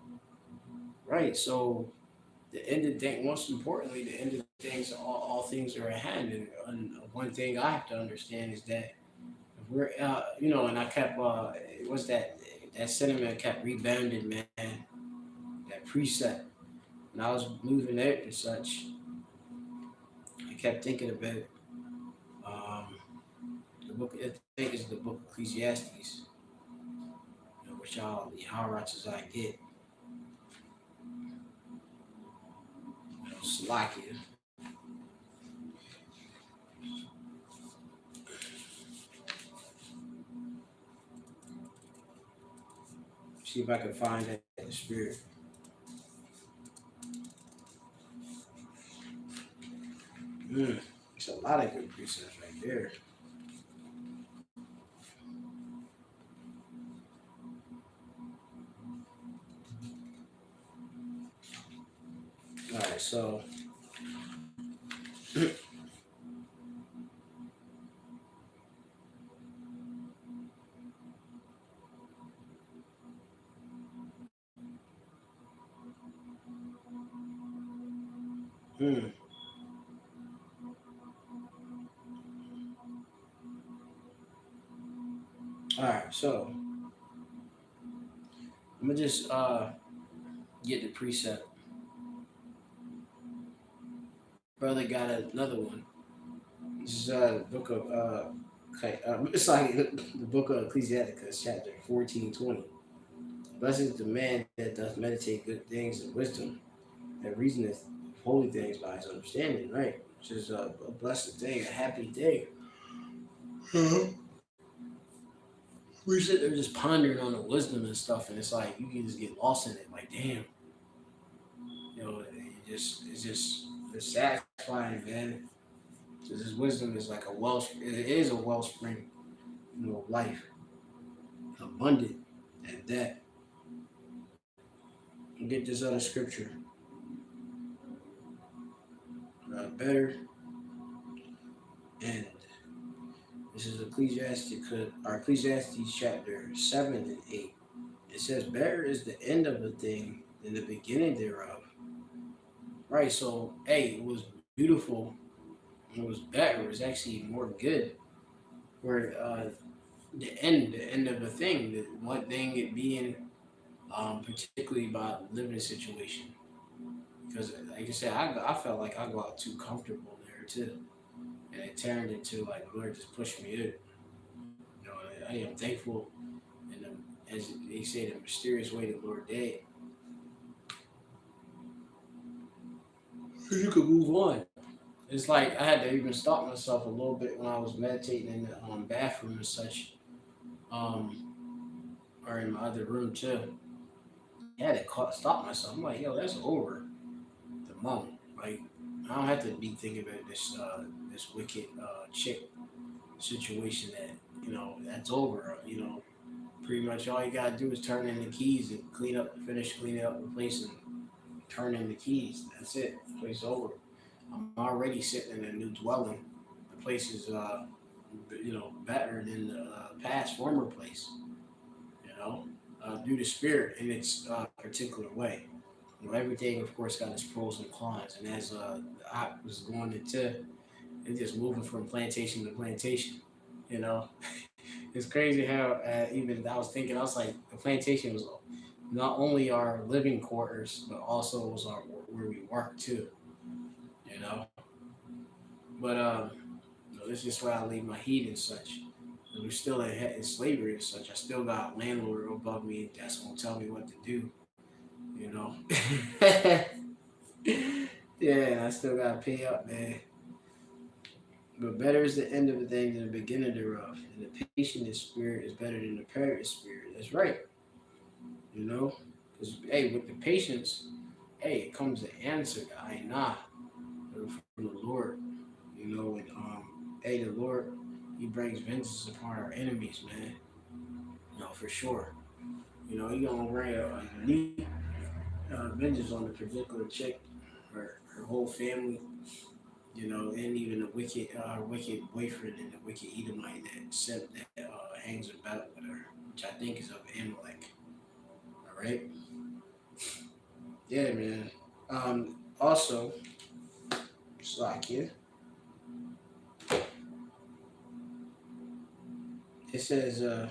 Right. So the end of thing. Most importantly, the end of things. All things are at hand. And one thing I have to understand is that if we're, you know, and I kept, what's that sentiment kept rebounding, man. That precept. When I was moving it and such, I kept thinking about the book. I think it's the book of Ecclesiastes. You know, which how much as I get, you know, Slakia. See if I can find that in the spirit. Mm, it's a lot of good precepts right there. All right, so mm, all right, so I'm gonna just get the precept. Brother got another one. This is the book of okay, it's like the book of Ecclesiasticus, chapter 14:20. Blessed is the man that doth meditate good things and wisdom, that reasoneth holy things by his understanding, right? Which is a blessed thing, a happy thing. Mhm. We sit there just pondering on the wisdom and stuff, and it's like you can just get lost in it. Like, damn, you know, it's just it's satisfying, man. Because his wisdom is like a well, it is a wellspring, you know, of life, abundant at that. You get this other scripture, better, and this is Ecclesiastes chapter 7 and 8. It says, better is the end of a thing than the beginning thereof. Right. So, hey, it was beautiful. It was better. It was actually more good. Where the end of a thing, the one thing it being particularly about living situation. Because, like I said, I felt like I got too comfortable there too, and it turned into like Lord just pushed me in. You know, I am thankful, and as they say, the mysterious way the Lord did, you could move on. It's like I had to even stop myself a little bit when I was meditating in the bathroom and such, um, or in my other room too. I had to stop myself. I'm like, yo, that's over the moment. Like, I don't have to be thinking about this wicked chick situation that that's over. Pretty much all you gotta do is turn in the keys and finish cleaning up the place and turn in the keys. That's it. The place is over. I'm already sitting in a new dwelling. The place is better than the past former place. You know, due to spirit in its particular way. Everything, of course, got its pros and cons. And as I was going into, it's just moving from plantation to plantation. You know, it's crazy how even I was thinking, I was like, the plantation was not only our living quarters, but also was our where we work too. You know, but this is where I leave my heat and such. We're still in slavery and such. I still got a landlord above me that's gonna tell me what to do. You know. Yeah, I still gotta pay up, man. But better is the end of a thing than the beginning thereof. And the patient spirit is better than the parent spirit. That's right. You know? Because, hey, with the patience, hey, it comes the answer, guy. Nah, from the Lord. And hey, the Lord, He brings vengeance upon our enemies, man. For sure. He gonna bring a unique vengeance on the particular chick, her whole family, and even the wicked boyfriend and the wicked Edomite that hangs about with her, which I think is of Amalek. All right, yeah, man. Also, Slakia, it says, the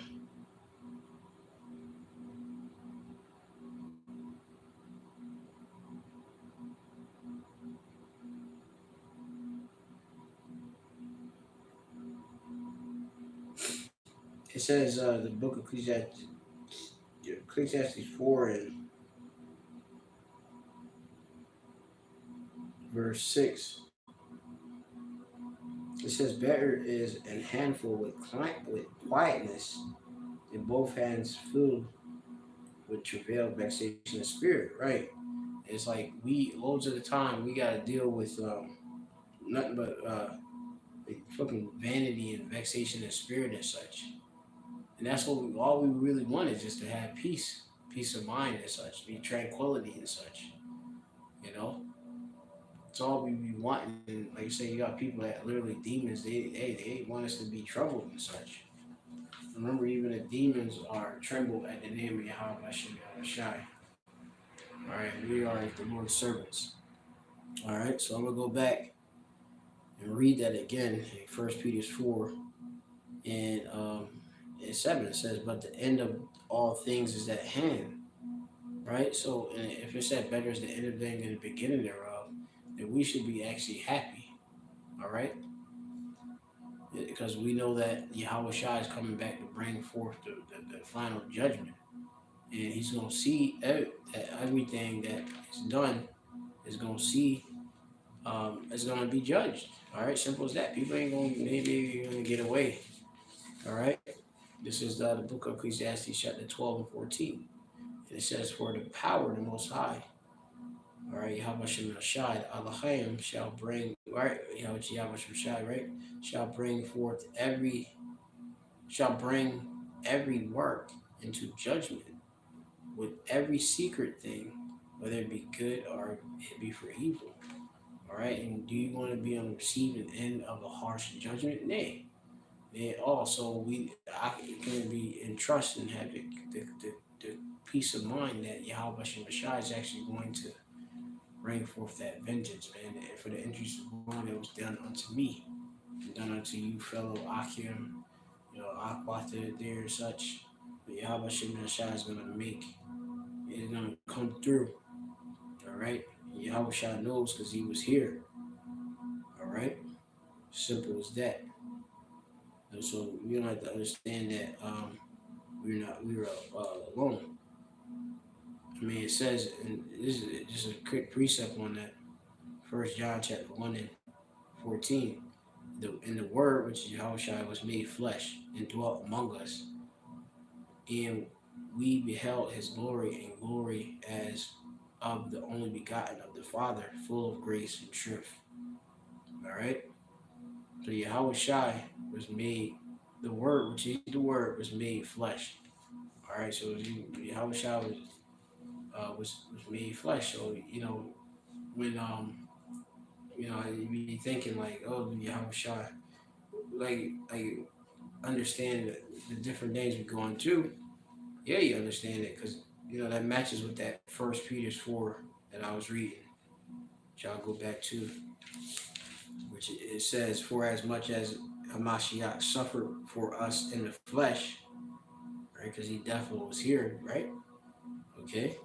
book of Ecclesiastes 4 and verse 6. It says, "Better is an handful with quietness than both hands filled with travail, vexation, and spirit." Right? It's like we loads of the time we gotta deal with nothing but like fucking vanity and vexation and spirit and such. And that's all we really want is just to have peace of mind and such, be tranquility and such. You know, it's all we be wanting. And like you say, you got people that literally demons. They want us to be troubled and such. Remember, even the demons are tremble at the name of Yahweh Hashem Shai. All right, we are the Lord's servants. All right, so I'm gonna go back and read that again in First Peter 4 and 7. It says, "But the end of all things is at hand." Right. So, and if it said, "Better is the end of things than the beginning thereof," then we should be actually happy. All right, because we know that Yahweh Shai is coming back to bring forth the final judgment, and He's gonna see that everything that is done is gonna see is gonna be judged. All right, simple as that. People ain't gonna maybe gonna get away. All right. This is the book of Ecclesiastes, chapter 12 and 14. And it says, "For the power of the Most High, all right, Yahweh Shem Shai, Allahim shall bring, right, Yahweh Shem Shai, right, shall bring every work into judgment with every secret thing, whether it be good or it be for evil." All right, and do you want to be on the receiving end of a harsh judgment? Nay. And also, I can be in trust and have the peace of mind that Yahweh Shem Shai is actually going to bring forth that vengeance, man, and for the injuries of wrong that was done unto me, and done unto you, fellow Akim, Akbata there and such. But Yahweh Shem Shai is gonna make, is gonna come through. All right, Yahweh Shai knows because he was here. All right, simple as that. And so we don't have to understand that we were alone. I mean, it says, and this is just a quick precept on that. First John chapter 1:14. In the Word, which is Yahushua, was made flesh and dwelt among us, and we beheld His glory, and glory as of the only begotten of the Father, full of grace and truth. All right. So Yahushua was made. The Word, which is the Word, was made flesh. All right. So Yahushua was made flesh. So when you be thinking like, oh, Yahushua, like understand the different things we're going through. Yeah, you understand it because that matches with that First Peter's 4 that I was reading. Which I'll go back to, which it says, "For as much as Hamashiach suffered for us in the flesh, right? Because he definitely was here, right? Okay,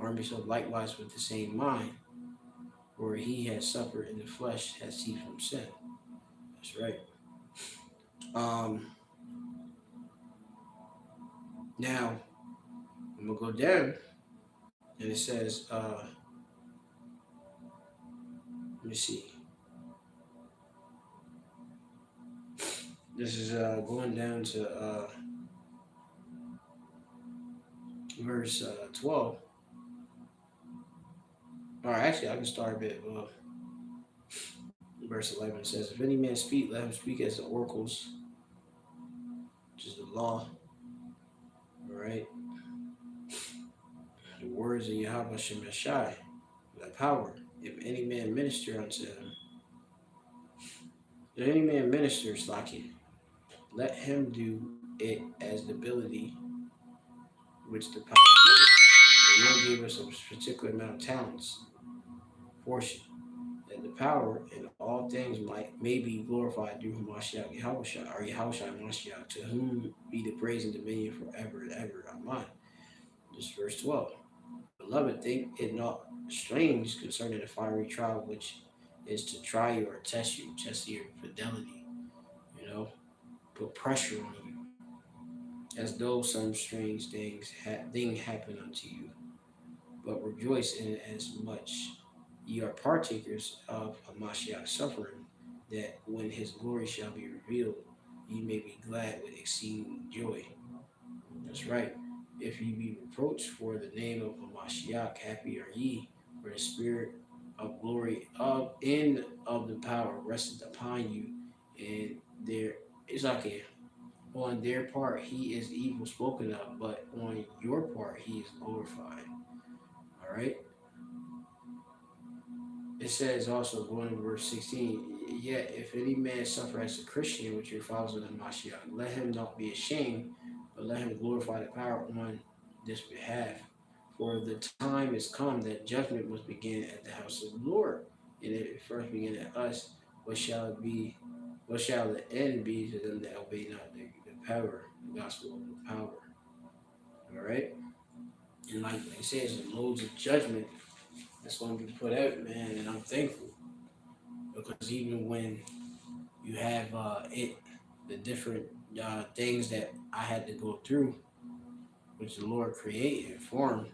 army so likewise with the same mind, for he has suffered in the flesh, has ceased from sin." That's right. Um, Now I'm gonna go down, and it says, let me see. This is going down to verse 12. Or actually, I can start a bit above. Verse 11 says, "If any man speak, let him speak as the oracles," which is the law. All right. The words of Yahweh Shem Shai, the power. If any man minister unto him, if any man ministers like it, let him do it as the ability which the power gives. The Lord gave us a particular amount of talents, portion, that the power in all things may be glorified through Hamashiach Yahushua, or Yahushua Hamashiach, to whom be the praise and dominion forever and ever. Amen. This verse 12. Beloved, think it not strange concerning the fiery trial which is to try you or test you, test your fidelity, put pressure on you, as though some strange thing happened unto you. But rejoice in it as much ye are partakers of Hamashiach's suffering, that when his glory shall be revealed, ye may be glad with exceeding joy. That's right. If ye be reproached for the name of Hamashiach, happy are ye, for the spirit of glory of the power resteth upon you, and there is okay. On their part he is evil spoken of, but on your part he is glorified. All right. It says also, going to verse 16, "Yet if any man suffer as a Christian, which your followers of the Mashiach, let him not be ashamed, but let him glorify the power on this behalf. For the time is come that judgment must begin at the house of the Lord. And if it first begin at us, what shall it be? What shall the end be to them that obey not the power, the gospel of the power?" All right? And like I said, there's loads of judgment that's going to be put out, man, and I'm thankful. Because even when you have the different things that I had to go through, which the Lord created and formed,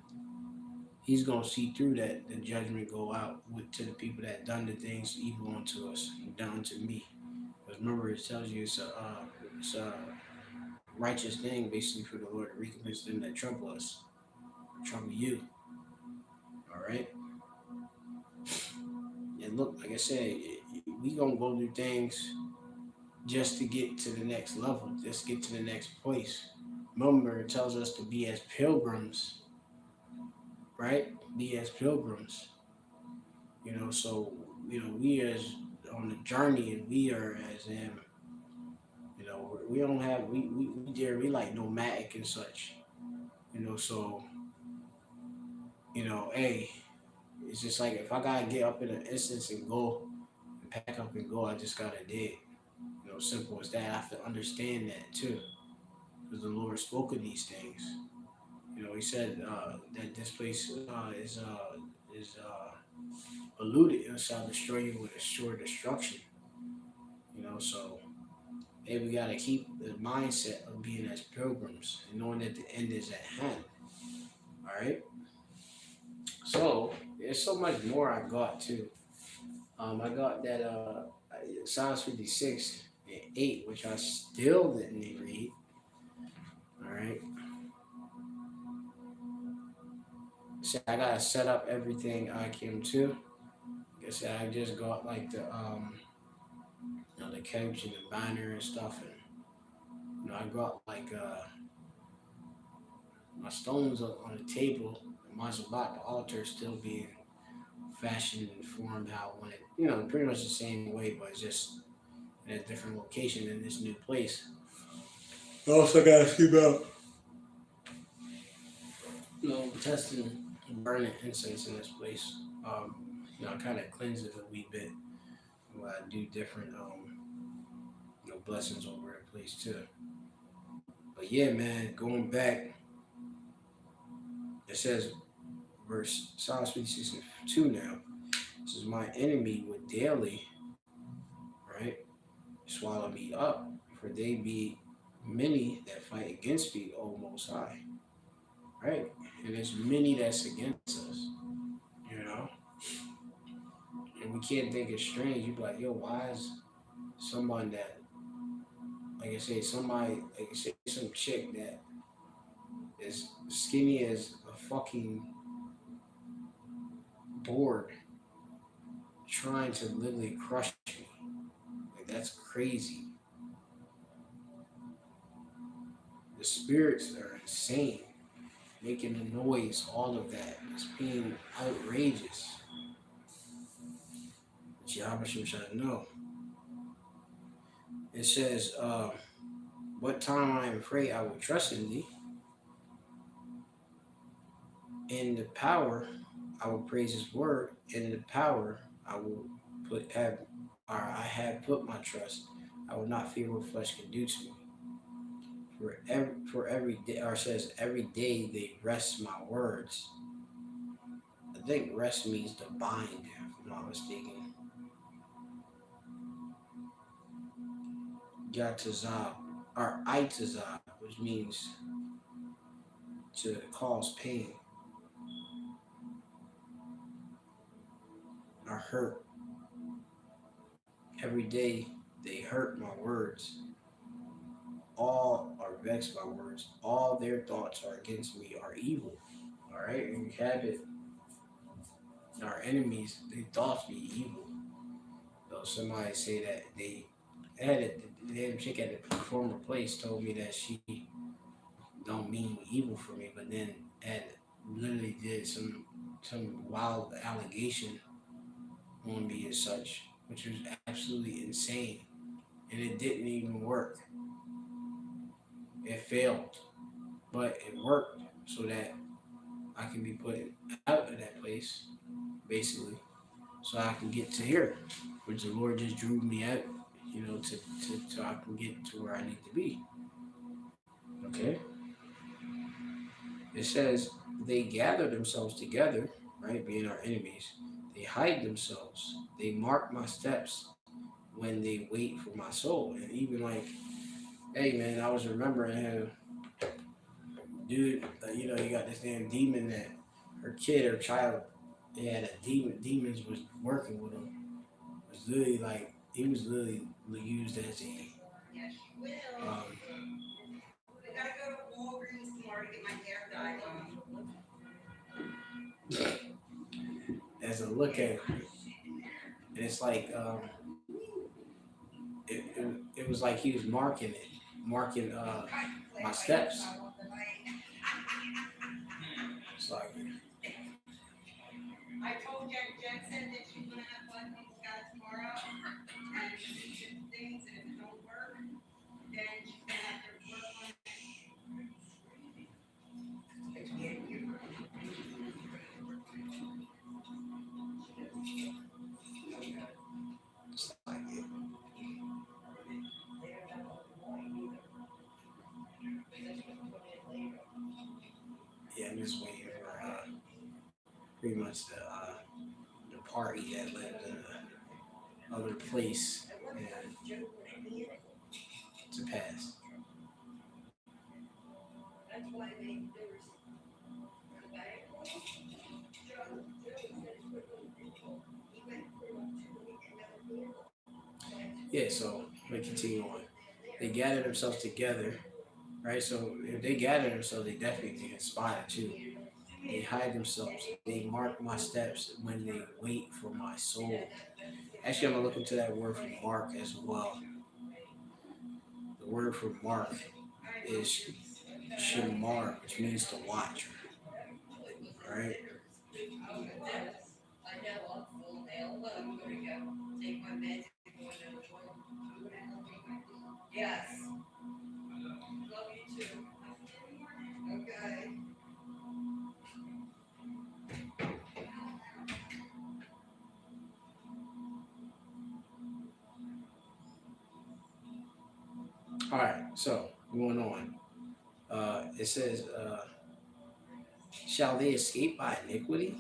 He's gonna see through that the judgment go out to the people that done the things evil unto us, done unto me. Because remember, it tells you it's a righteous thing basically for the Lord to recompense them that trouble us, trouble you. All right. And look, like I said, we gonna go through things just to get to the next level, just get to the next place. Remember, it tells us to be as pilgrims, right? Be as pilgrims. So we as on the journey, and we are as him. We don't have we like nomadic and such. So hey, It's just like if I gotta get up in an instance and go and pack up and go, I just gotta do it. Simple as that. I have to understand that too, because the Lord spoke of these things. He said that this place is polluted and shall destroy you with a sure destruction. So maybe we gotta keep the mindset of being as pilgrims and knowing that the end is at hand. All right. So there's so much more I got too. I got that Psalms 56 and 8, which I still didn't read. All right. So I gotta set up everything I came to. Like I said, I just got like the couch and the banner and stuff, and I got like my stones on the table. Mine's about the altar still being fashioned and formed how I want it. Pretty much the same way, but just in a different location in this new place. I also gotta see about testing burning incense in this place. Kind of cleanse it a wee bit. I do different blessings over the place too. But yeah, man, going back, it says verse Psalms 56 and 2 now. It says, my enemy would daily, right, swallow me up, for they be many that fight against me, O Most High. Right? And there's many that's against us, you know? And we can't think it's strange. You be like, yo, why is someone that, like I say, some chick that is skinny as a fucking board trying to literally crush me? Like, that's crazy. The spirits are insane, making the noise, all of that. It's being outrageous. But Yahweh trying to know. It says, what time I am afraid I will trust in thee. In the power I will praise his word. In the power I will I have put my trust. I will not fear what flesh can do to me. For every day, or says every day they rest my words. I think rest means to bind, if I'm not mistaken. Yatazab, or Itazab, which means to cause pain or hurt. Every day they hurt my words. All are vexed by words. All their thoughts are against me are evil. All right, and we have it. Our enemies, their thoughts be evil. So somebody say that they had a chick at the former place told me that she don't mean evil for me, but then had literally did some wild allegation on me as such, which was absolutely insane, and it didn't even work. It failed, but it worked so that I can be put out of that place, basically, so I can get to here, which the Lord just drew me out, to so I can get to where I need to be. Okay. It says they gather themselves together, right, being our enemies. They hide themselves. They mark my steps when they wait for my soul. And even like, hey man, I was remembering how, dude, you got this damn demon that her kid or child, they had a demon. Demons was working with him. It was literally like he was literally used as a I gotta go to Walgreens tomorrow to get my hair dyed. As a look at it, and it's like it was like he was marking my steps. It's like I told Jen said that she's gonna have blood people got tomorrow, and she did things, and if it don't work, then she's gonna have to work on it. was waiting for pretty much the party that lived in another place and to pass. Yeah, so let me continue on. They gathered themselves together, right? So if they gather themselves, they definitely get inspired too. They hide themselves. They mark my steps when they wait for my soul. Actually, I'm gonna look into that word for mark as well. The word for mark is shamar, which means to watch, right? All right, so going on. It says, "Shall they escape by iniquity?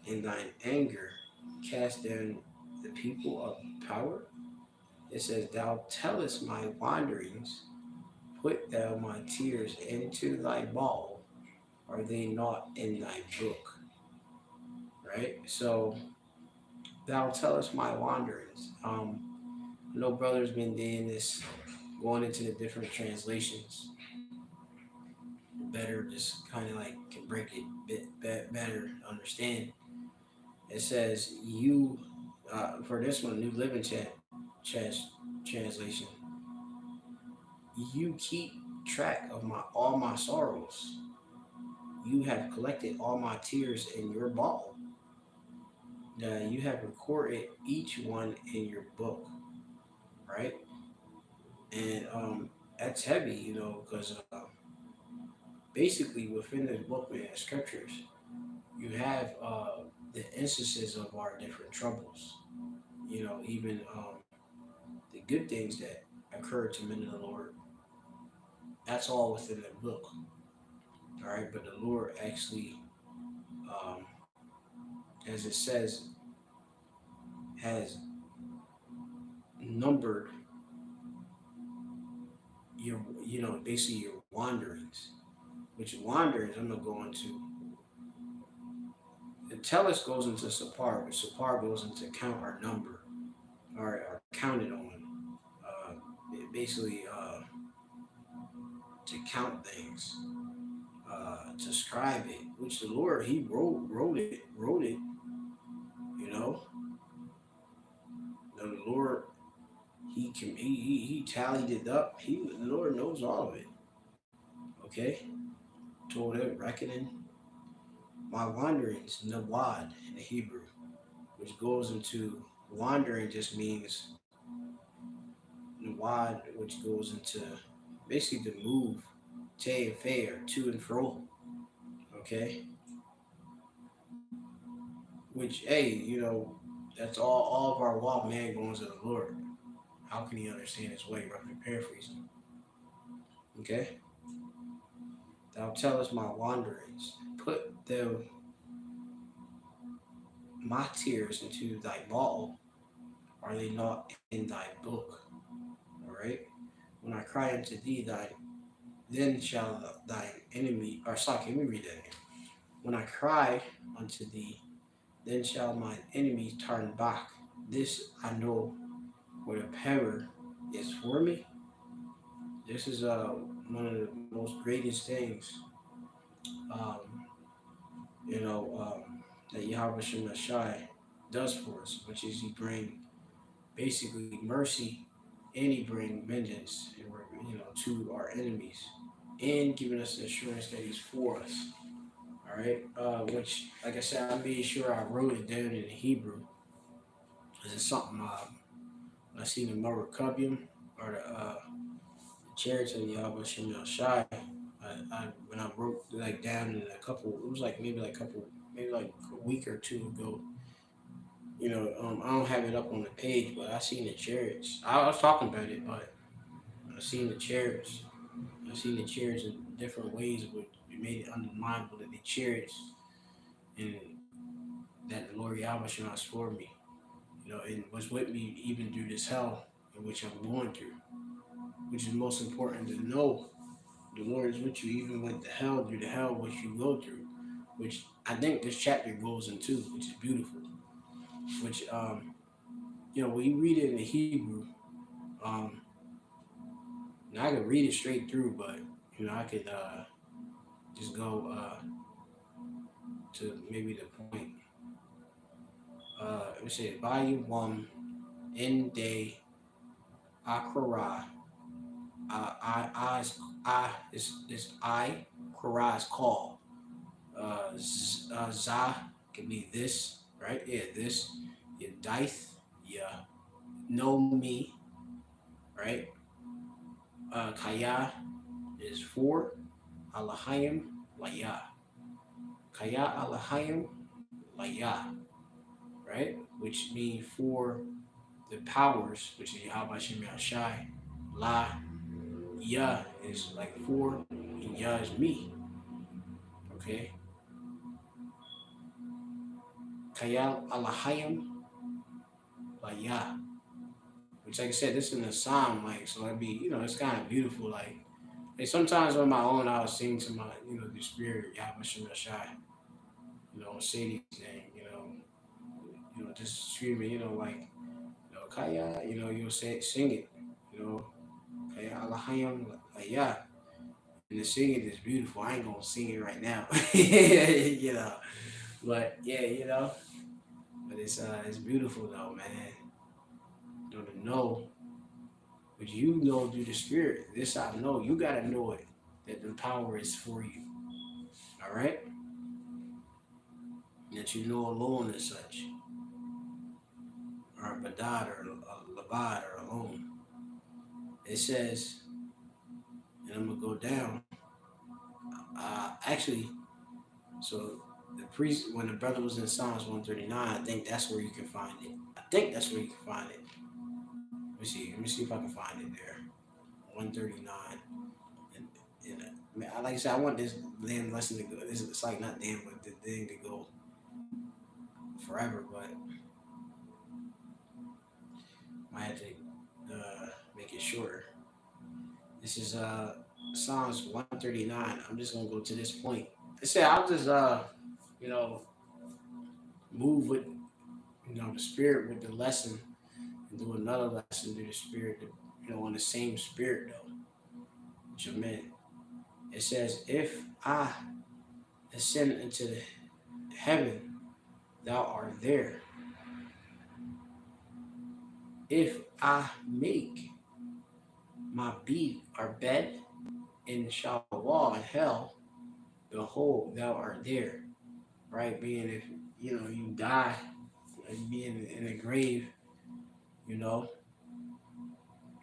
In thine anger, cast down the people of power." It says, "Thou tellest my wanderings, put thou my tears into thy bowl, are they not in thy book?" Right? So, thou tellest my wanderings. I know brother's been doing this, going into the different translations, better just kind of like can break it better understand. It says, "You," for this one, New Living Translation, "You keep track of my all my sorrows. You have collected all my tears in your ball. You have recorded each one in your book," right? And that's heavy, because basically within the book, man, the scriptures, you have the instances of our different troubles. Even the good things that occurred to men of the Lord. That's all within the book, all right. But the Lord actually, um, as it says, has numbered your, basically your wanderings. Which wanderings I'm gonna go into. The Tellest goes into Sapar, but Sapar goes into count our number, or counted on. Basically, to count things, to scribe it, which the Lord He wrote it. You know, the Lord He tallied it up. The Lord knows all of it. Okay, told it reckoning my wanderings, nawad in the Hebrew, which goes into wandering just means nawad, which goes into basically to move, te and fair, to and fro. Okay, which hey, that's all of our walk, man, going to the Lord. How can he understand his way? Roughly paraphrasing. Okay, thou tellest my wanderings, put thou my tears into thy bottle, are they not in thy book? All right. When I cry unto thee, then shall thy enemy, or sorry, let me read that again. When I cry unto thee, then shall mine enemies turn back. This I know, whatever is for me. This is one of the most greatest things, um, that Yahweh Shem Shai does for us, which is he bring basically mercy, and he bring vengeance, to our enemies, and giving us the assurance that he's for us. All right, which, like I said, I made sure I wrote it down in Hebrew. This is something I seen in Marakabium, or the chariots of Yahweh Shem Shai. When I wrote like down in a couple, it was like maybe like a week or two ago. I don't have it up on the page, but I seen the chariots. I was talking about it, but I seen the chariots. I seen the chariots in different ways, with It made it undeniable that they cherished and that the Lord Yahweh is for me, and was with me even through this hell in which I'm going through, which is most important to know. The Lord is with you even with the hell, through the hell which you go through, which I think this chapter goes into, which is beautiful. Which when you read it in the Hebrew, um, now I could read it straight through, but I could just go to maybe the point. Let me say volume one in day Akara. I is I Kara is call. Za can be this, right? Yeah, this. Your dice, yeah. Know me, right? Kaya is for Alahayim Laya. Kaya Alahayim Laya, right? Which means for the powers, which is Yahweh Shem Shai. La Ya is like for, and Ya is me. Okay? Kaya Alahayim Laya. Which, like I said, this is in the psalm, like, so it'd be, it's kind of beautiful. Like sometimes on my own, I'll sing to my, the spirit, Yahweh Shem Shai, say these things, just screaming, like, Kaya, you'll sing it, Kaya Alahayim, like, yeah. And the singing is beautiful. I ain't gonna sing it right now, but yeah, but it's beautiful though, man. To know, but through the spirit, this I know, you gotta know it, that the power is for you, all right? That you know alone as such, or badad, or labad, or alone. It says, and I'm gonna go down. Actually, so the priest, when the brother was in Psalms 139, I think that's where you can find it. I think that's where you can find it. Let me see. Let me see if I can find it there. 139. And like I said, I want this damn lesson to go. It's like not damn, but the thing to go forever. But I had to make it shorter. This is Psalms 139. I'm just gonna go to this point. I said I'll just you know move with the spirit with the lesson and do another lesson through the spirit. On the same spirit though. Which I meant. It says, "If I ascend into the heaven, thou art there. If I make my bed in Shawwal in hell, behold, thou art there." Right? Being if you die, and be in a grave,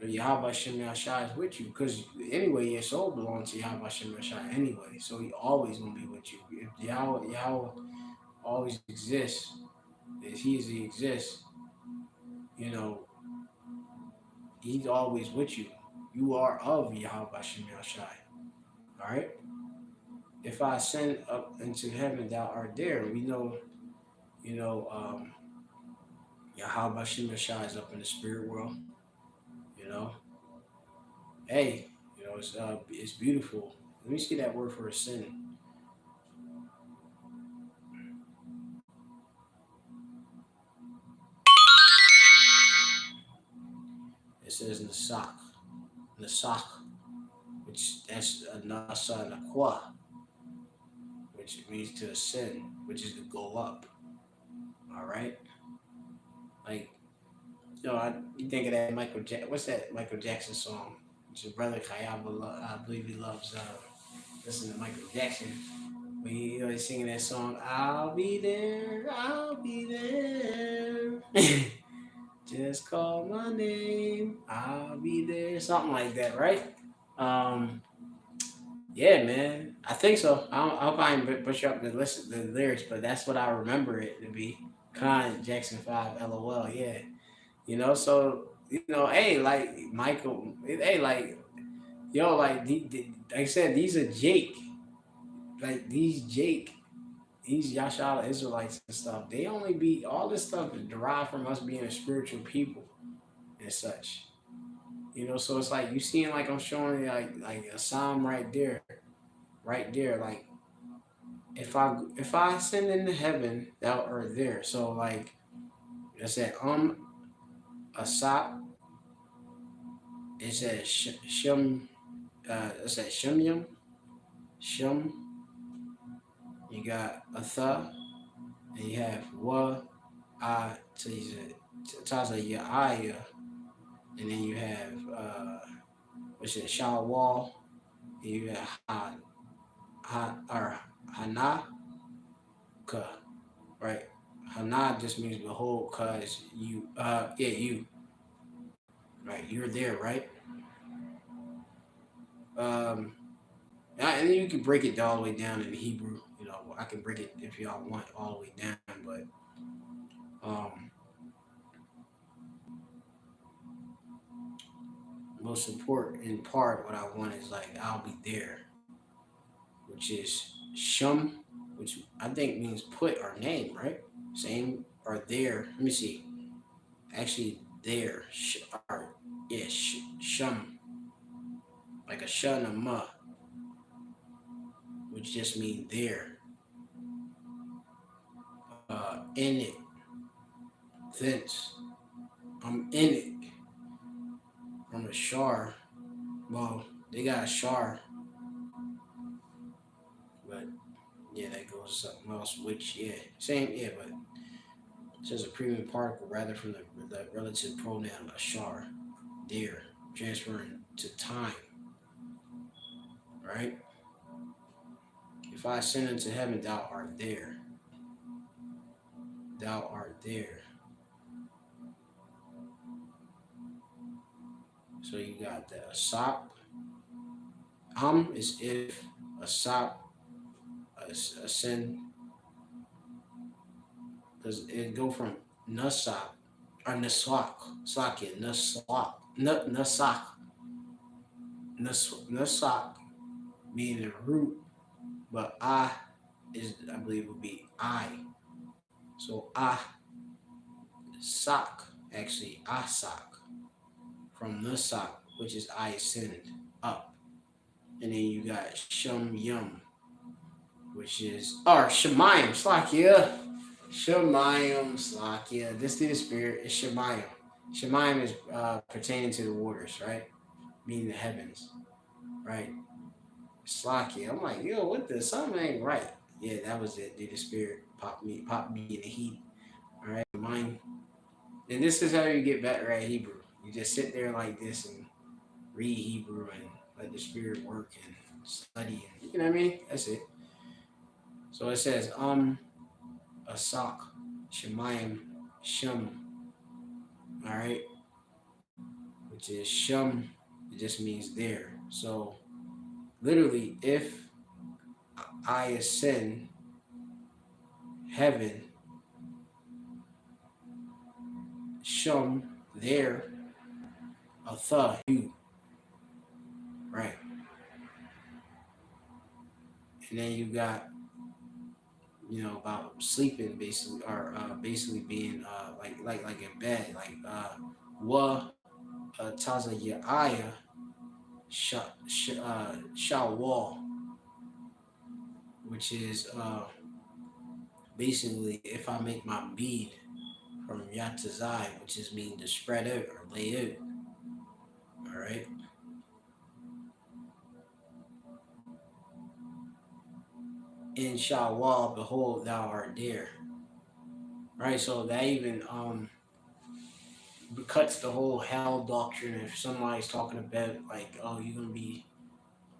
but Yahweh Shem Yashai is with you, because anyway, your soul belongs to Yahweh Shem Yashai anyway, so he always gonna be with you. If Yahweh always exists, if he exists, you know, he's always with you. You are of Yahweh Shem Yashai. All right. If I ascend up into heaven, thou art there. We know, Yahweh Shem Yashai is up in the spirit world. You know, hey, it's beautiful. Let me see that word for ascend. It says Nasak, which that's a Nasa Nakwa, which means to ascend, which is to go up. All right, like you think of that what's that Michael Jackson song? Which is Brother Kayaba, I believe he loves. Listen to Michael Jackson. When he's singing that song, I'll be there, I'll be there. Just call my name, I'll be there. Something like that, right? Um, yeah, man. I think so. I'll probably push up the lyrics, but that's what I remember it to be. Con Jackson 5, LOL, yeah. So hey, like Michael, hey, like like I said, these are Jake. like these Yashala Israelites and stuff, they only be all this stuff is derived from us being a spiritual people and such. So it's like you seeing like I'm showing you like a psalm right there. Like if I ascend into heaven, thou art there. So like it said asap. It said shem. It said shemyam. Shem. You got atha, and you have wa I taza ya, and then you have what's it shawwal, and you have or hanaka, right? Hana just means behold, cause you you right, you're there, right? Um, and then you can break it all the way down in Hebrew. I can break it if y'all want all the way down, but um, most important part, what I want is like I'll be there, which is shum, which I think means put or name, right? Same or there. Let me see. Actually, there, or yeah, shum, like a shun a ma, which just means there. In it, thence. I'm in it. From a shar. Well, they got a shar, but yeah, that goes to something else. Which yeah, same yeah, but it says a premium particle rather from the relative pronoun ashar, there, transferring to time, right? If I ascend into heaven, thou art there. Thou art there. So you got the asap. Is if, asap, ascend, because it go from nasap or nasak, slakia, nasak, nasak, nasak, meaning the root, but I believe would be I. So sak, actually asak, from nasak, which is I ascend up. And then you got shum yum, which is, or shemayim, slakia. Shemayim, slakia. This through the spirit is shemayim. Shemayim is pertaining to the waters, right? Meaning the heavens, right? Slakia. I'm like, yo, what the? Something ain't right. Yeah, that was it. Did the spirit pop me in the heat. All right, mine. And this is how you get better at Hebrew. You just sit there like this and read Hebrew and let the spirit work and study. And, you know what I mean? That's it. So it says asak, shemayim, shum. All right, which is shum. It just means there. So literally, if I ascend heaven, shum there, atha you, right? And then you got about sleeping basically, or basically being like in bed, like wa taza ya aya shawwal, which is basically if I make my bead from yatazai, which is mean to spread out or lay out. All right. In shawwal, behold, thou art there. Right. So that even cuts the whole hell doctrine. If somebody's talking about like, oh, you're gonna be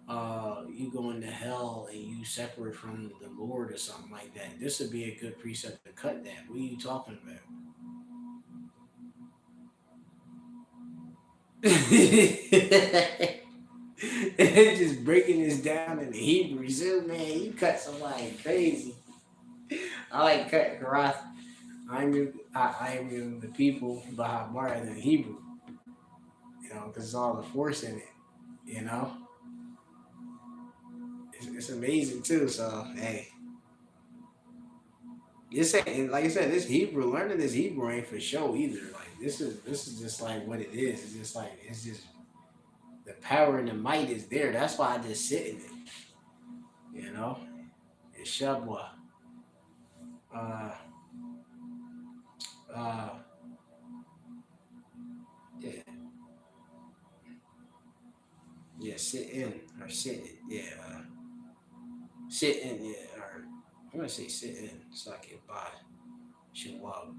you going to hell and you separate from the Lord or something like that, this would be a good precept to cut that. What are you talking about? Just breaking this down in the Hebrew. So, man, you cut somebody crazy. I like cut Karath. I am the people by more than Hebrew, because it's all the force in it, you know? it's amazing too. So hey, this ain't like I said. This Hebrew learning this Hebrew ain't for show either. Like this is just like what it is. It's just like it's just the power and the might is there. That's why I just sit in it. You know, it's Shabwa. Uh, uh, yeah, yeah. Sit in or sit. Yeah, sit in. Yeah, or I'm gonna say sit in. So I can buy Shawab.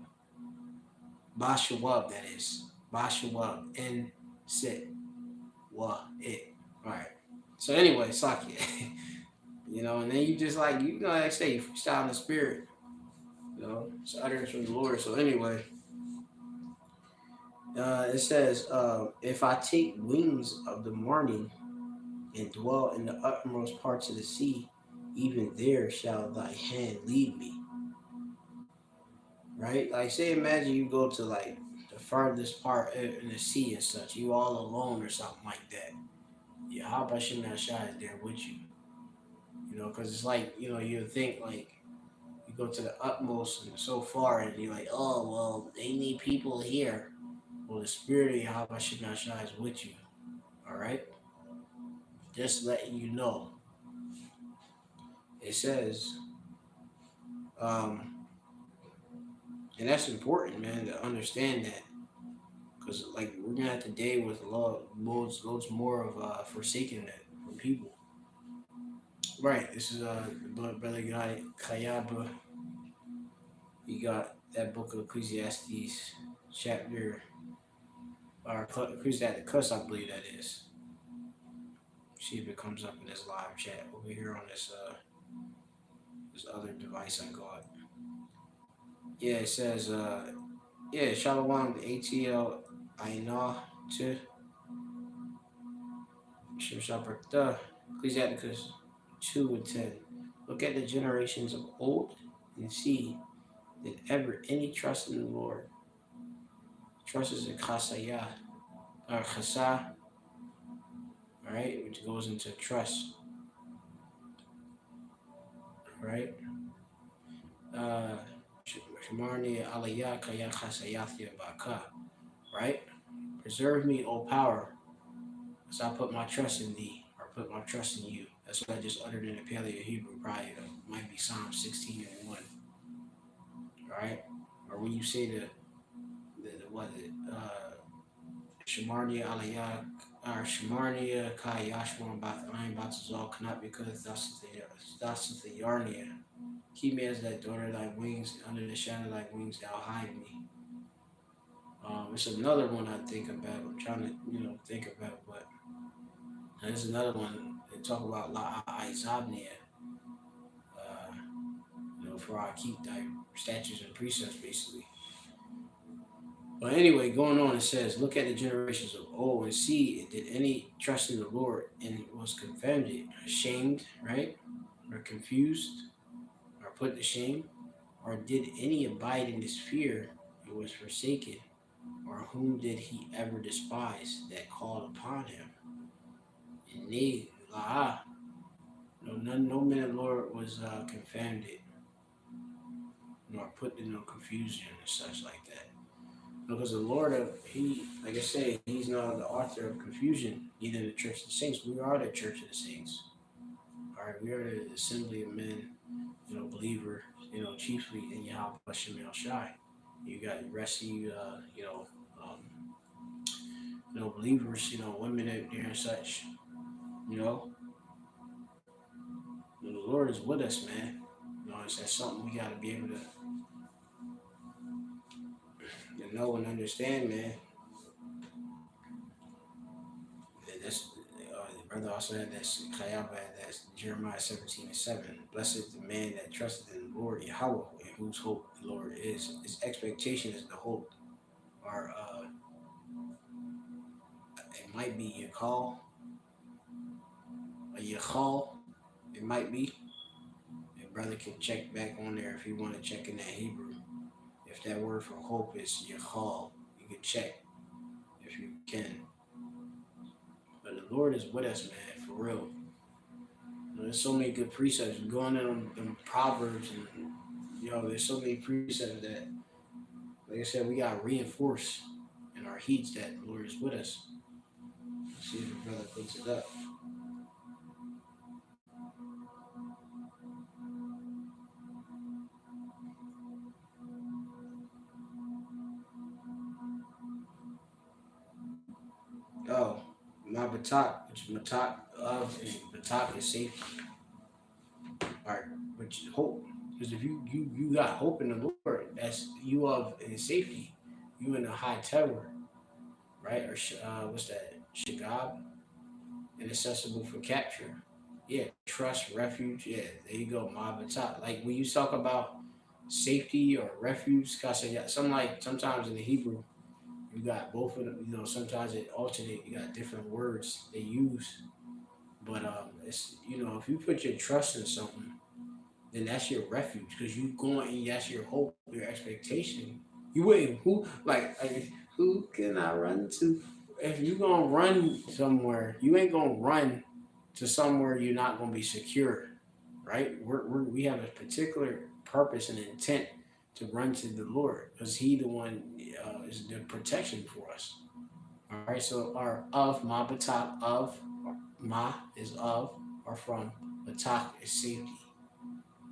Ba Shawab. That is Ba Shawab. In sit. Wa it. All right. So anyway, Saki. You know, and then you just like like I say, you freestyle in the spirit. You know, it's utterance from the Lord. So anyway, it says, if I take wings of the morning and dwell in the uttermost parts of the sea, even there shall thy hand lead me. Right? Like say imagine you go to like the farthest part in the sea and such, you all alone or something like that. Yeah, how about Shemashai is there with you? You know, because it's like, you think like you go to the utmost and so far, and you're like, oh, well, they need people here. Well, the spirit of Yahweh Shemashai is with you. All right? Just letting you know. It says, um, and that's important, man, to understand that. Because, like, we're going to have to deal with loads more of forsaking that from people. Right. This is the brother got it. Kayaba. You got that book of Ecclesiastes, chapter, or Ecclesiastes, I believe that is. See if it comes up in this live chat over here on this other device I got. Yeah, it says, yeah, Shalom, ATL, Aina, to Shemshabarta, Ecclesiastes 2 and 10. Look at the generations of old and see, did ever any trust in the Lord? Trust is a Chasayah, or Chasa, right? Which goes into trust, right? Uh, Shamarni Aliyah Kaya Chasayathia Baka, right? Preserve me, O power, as I put my trust in thee, or put my trust in you. That's what I just uttered in the Paleo Hebrew, probably might be Psalm 16 and 1. All right? Or when you say the what is it? Shamarnia Aliyah, or Shamarnia Kai Yashwan Bathayim Batazal cannot because thus is the Yarnia. Keep me as thy daughter, thy wings, under the shadow of thy wings, thou hide me. It's another one I think about. I'm trying to, think about, but there's another one they talk about La Izabnia. Uh, for I keep thy statutes and precepts, basically. But anyway, going on, it says, look at the generations of old and see, did any trust in the Lord and was confounded, ashamed, right? Or confused, or put to shame? Or did any abide in his fear and was forsaken? Or whom did he ever despise that called upon him? And they, no man of the Lord was confounded, nor put in no confusion and such like that. Because the Lord like I say, he's not the author of confusion, neither the church of the saints. We are the church of the saints. All right, we are the assembly of men, believer, chiefly in Yahweh Hashem El Shai. You got the rest of you, believers, women out there and such. You know, the Lord is with us, man. That's something we got to be able to know and understand, man. And that's the brother also had that Kayaba had that Jeremiah 17 and 7. Blessed is the man that trusted in the Lord Yahweh, in whose hope the Lord is. His expectation is the hope. Or it might be your call, or your call. It might be. Your brother can check back on there if you want to check in that Hebrew. If that word for hope is your call, you can check if you can. But the Lord is with us, man, for real. There's so many good precepts going in Proverbs, and there's so many precepts that, like I said, we got to reinforce in our heats that the Lord is with us. Let's see if the brother puts it up. Oh, my batak, which batak of, and batak is safety. All right, which hope. Because if you got hope in the Lord, that's you of in safety. You in a high tower, right? Or what's that? Shagab, inaccessible for capture. Yeah, trust, refuge. Yeah, there you go. My batak. Like when you talk about safety or refuge, cause sometimes in the Hebrew, you got both of them. Sometimes it alternate. You got different words they use. But it's if you put your trust in something, then that's your refuge because you going and that's your hope, your expectation. You wouldn't like who can I run to? If you gonna run somewhere, you ain't gonna run to somewhere you're not gonna be secure, right? We have a particular purpose and intent to run to the Lord because He the one is the protection for us. All right, so our of ma batak of ma is of or from batak is safety.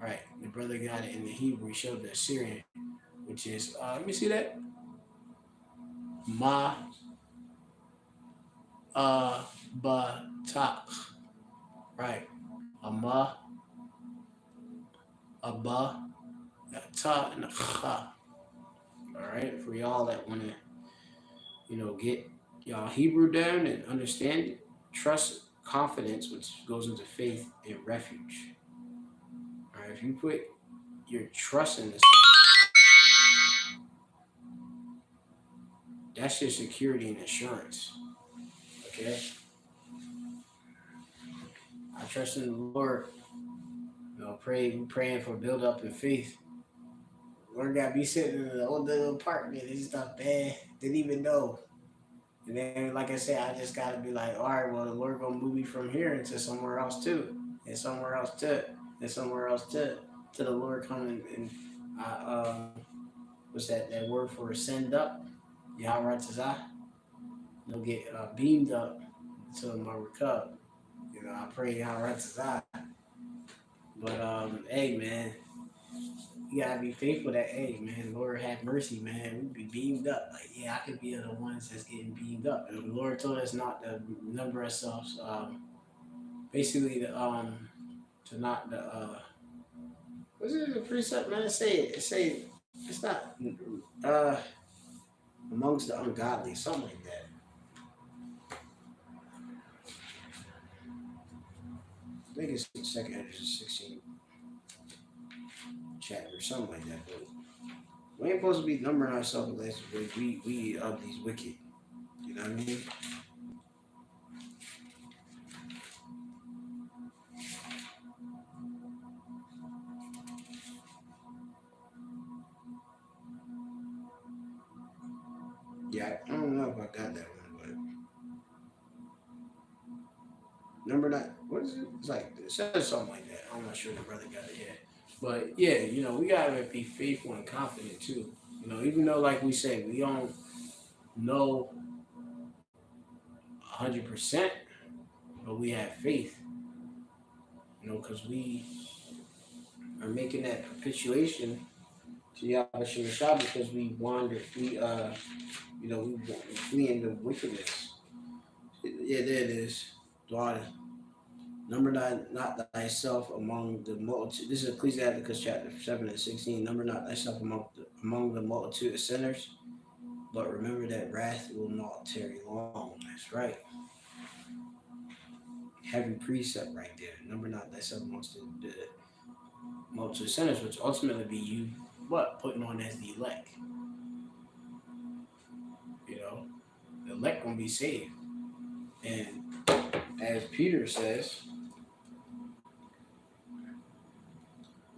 Right. The brother got it in the Hebrew. He showed the Assyrian, which is let me see that. Ma ba ta. Right. A ma, a ba, a ta, and a cha. All right. For y'all that want to, get y'all Hebrew down and understand it, trust, confidence, which goes into faith and refuge. All right. If you put your trust in this, that's your security and insurance. Okay. I trust in the Lord. Praying for build up in faith. Lord got me sitting in the old little apartment and stuff, man. Didn't even know. And then, like I said, I just gotta be like, all right, well, the Lord gonna move me from here into somewhere else too, and somewhere else too, and somewhere else too, to the Lord coming and what's that word for send up? Yahweh Tazah. You'll get beamed up until my recover. I pray Yahweh Tazah. But hey, man, you gotta be faithful that, hey man, Lord have mercy, man. We be beamed up. Like, yeah, I could be the ones that's getting beamed up. And the Lord told us not to number ourselves, basically to not the what's it the precept, man? Say it's not uh amongst the ungodly, something like that. I think it's the second Exodus 16 chapter, something like that. But we ain't supposed to be numbering ourselves as we of these wicked. You know what I mean? Yeah, I don't know if I got that one, but number nine, what is it? It's like it says something like that. I'm not sure the brother got it yet, but yeah, we gotta be faithful and confident too. Even though like we say we don't know 100%, but we have faith. Because we are making that perpetuation to Yahweh Shah because we wander, we flee into wickedness. Yeah, there it is. Daughter. Number nine, not thyself among the multitude. This is Ecclesiasticus chapter 7 and 16. Number not thyself among the multitude of sinners, but remember that wrath will not tarry long. That's right. Heavy precept right there. Number not thyself amongst the multitude of sinners, which ultimately be you, what? Putting on as the elect. The elect gonna be saved. And as Peter says,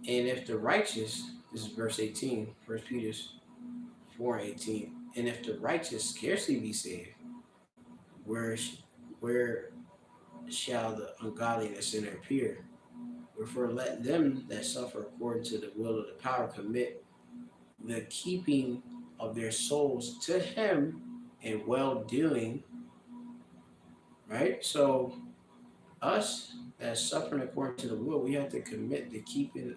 and if the righteous, this is verse 18, 1 Peter 4:18, and if the righteous scarcely be saved, where where shall the ungodly and the sinner appear? Wherefore let them that suffer according to the will of the power commit the keeping of their souls to him in well doing, right? So us that suffering according to the will, we have to commit the keeping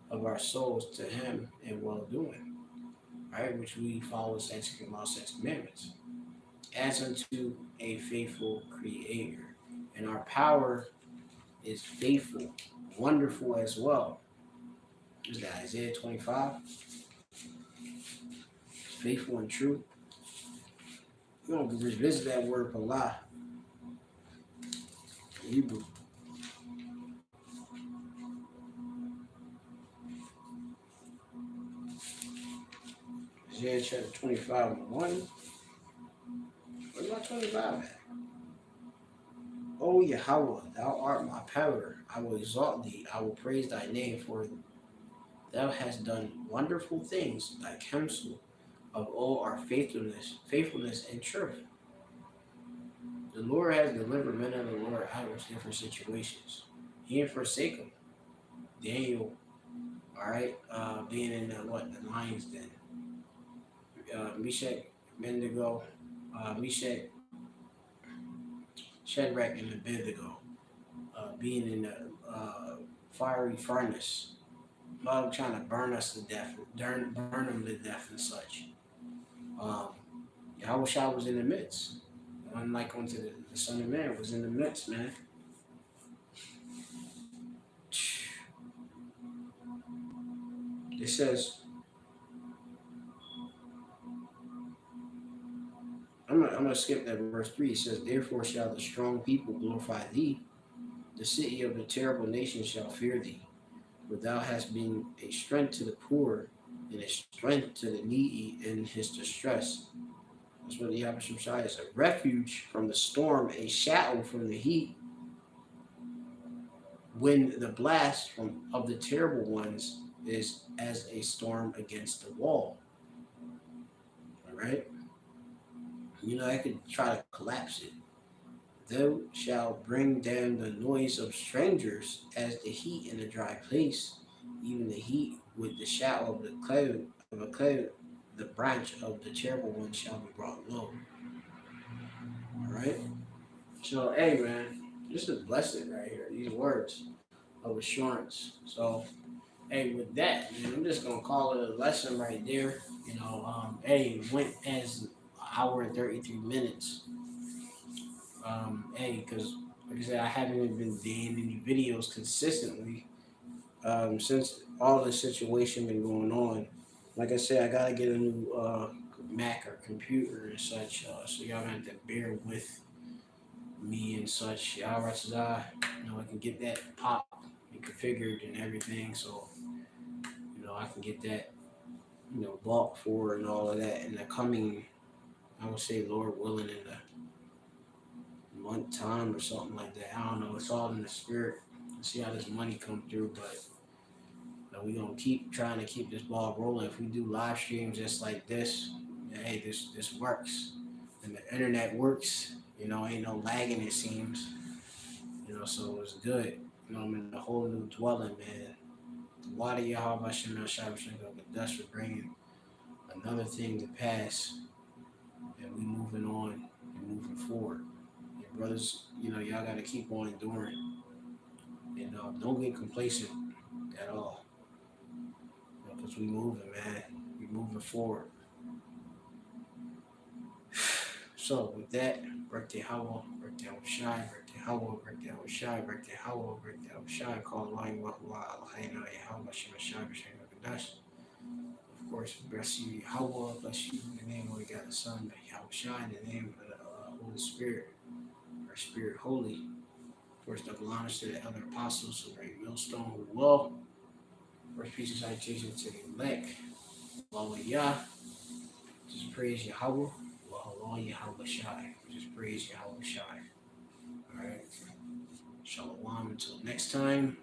of our souls to him in well doing, right? Which we follow the statutes and laws, statutes, commandments, as unto a faithful creator. And our power is faithful, wonderful as well. Is that Isaiah 25? Faithful and true. We're going to revisit that word palah in Hebrew. Isaiah chapter 25 and 1. Where's my 25 at? O Yahweh, thou art my power. I will exalt thee. I will praise thy name, for thou hast done wonderful things. Thy counsel of all are faithfulness and truth. The Lord has delivered men of the Lord out of different situations. He didn't forsake them. Daniel, all right, being in the lion's den. Meshach, Abednego, Meshach, Shadrach, and Abednego, being in the fiery furnace, trying to burn us to death, burn them to death and such. Yahushua was in the midst. Unlike unto the Son of Man was in the midst, man. It says, I'm gonna skip that verse 3. It says, therefore shall the strong people glorify thee. The city of the terrible nation shall fear thee. For thou hast been a strength to the poor, and a strength to the needy in his distress. That's what the Yahweh Shai is. A refuge from the storm, a shadow from the heat. When the blast of the terrible ones is as a storm against the wall. All right? I could try to collapse it. Thou shalt bring down the noise of strangers as the heat in a dry place, even the heat with the shadow of a cloud, the branch of the terrible one shall be brought low. All right? So, hey, man, this is blessed right here, these words of assurance. So, hey, with that, man, I'm just going to call it a lesson right there. Hey, went as an hour and 33 minutes. Because like I said, I haven't even been doing any videos consistently since all this situation been going on. Like I said, I gotta get a new Mac or computer and such, so y'all gonna have to bear with me and such. I can get that pop and configured and everything, so I can get that bought for and all of that in the coming, I would say, Lord willing, in the month time or something like that. I don't know. It's all in the spirit. Let's see how this money come through, but we're gonna keep trying to keep this ball rolling. If we do live streams just like this, hey, this works, and the internet works. Ain't no lagging, it seems. So it's good. I'm in a whole new dwelling, man. The water Yahweh Hashem but dust for bringing another thing to pass, and we moving on and moving forward. Brothers, y'all got to keep on enduring. And don't get complacent at all. Because we moving, man. We moving forward. So, with that, birthday Howell, birthday Shai, birthday Howell, birthday Shai, birthday Howell, birthday Shai, call line Wahua, Alhaina, Yahweh, Shema Shai, Bishop Kadash. Of course, bless you, Howell, bless you in the name of the God the Son, Yahweh Shai, in the name of the Holy Spirit, our Spirit Holy. First, double honors to the other apostles of Great Millstone who will. First piece of citation to the elect. Lord Yah. Just praise Yahweh. Well, Yahweh Shai. Just praise Yahweh Shai. Alright. Shalom until next time.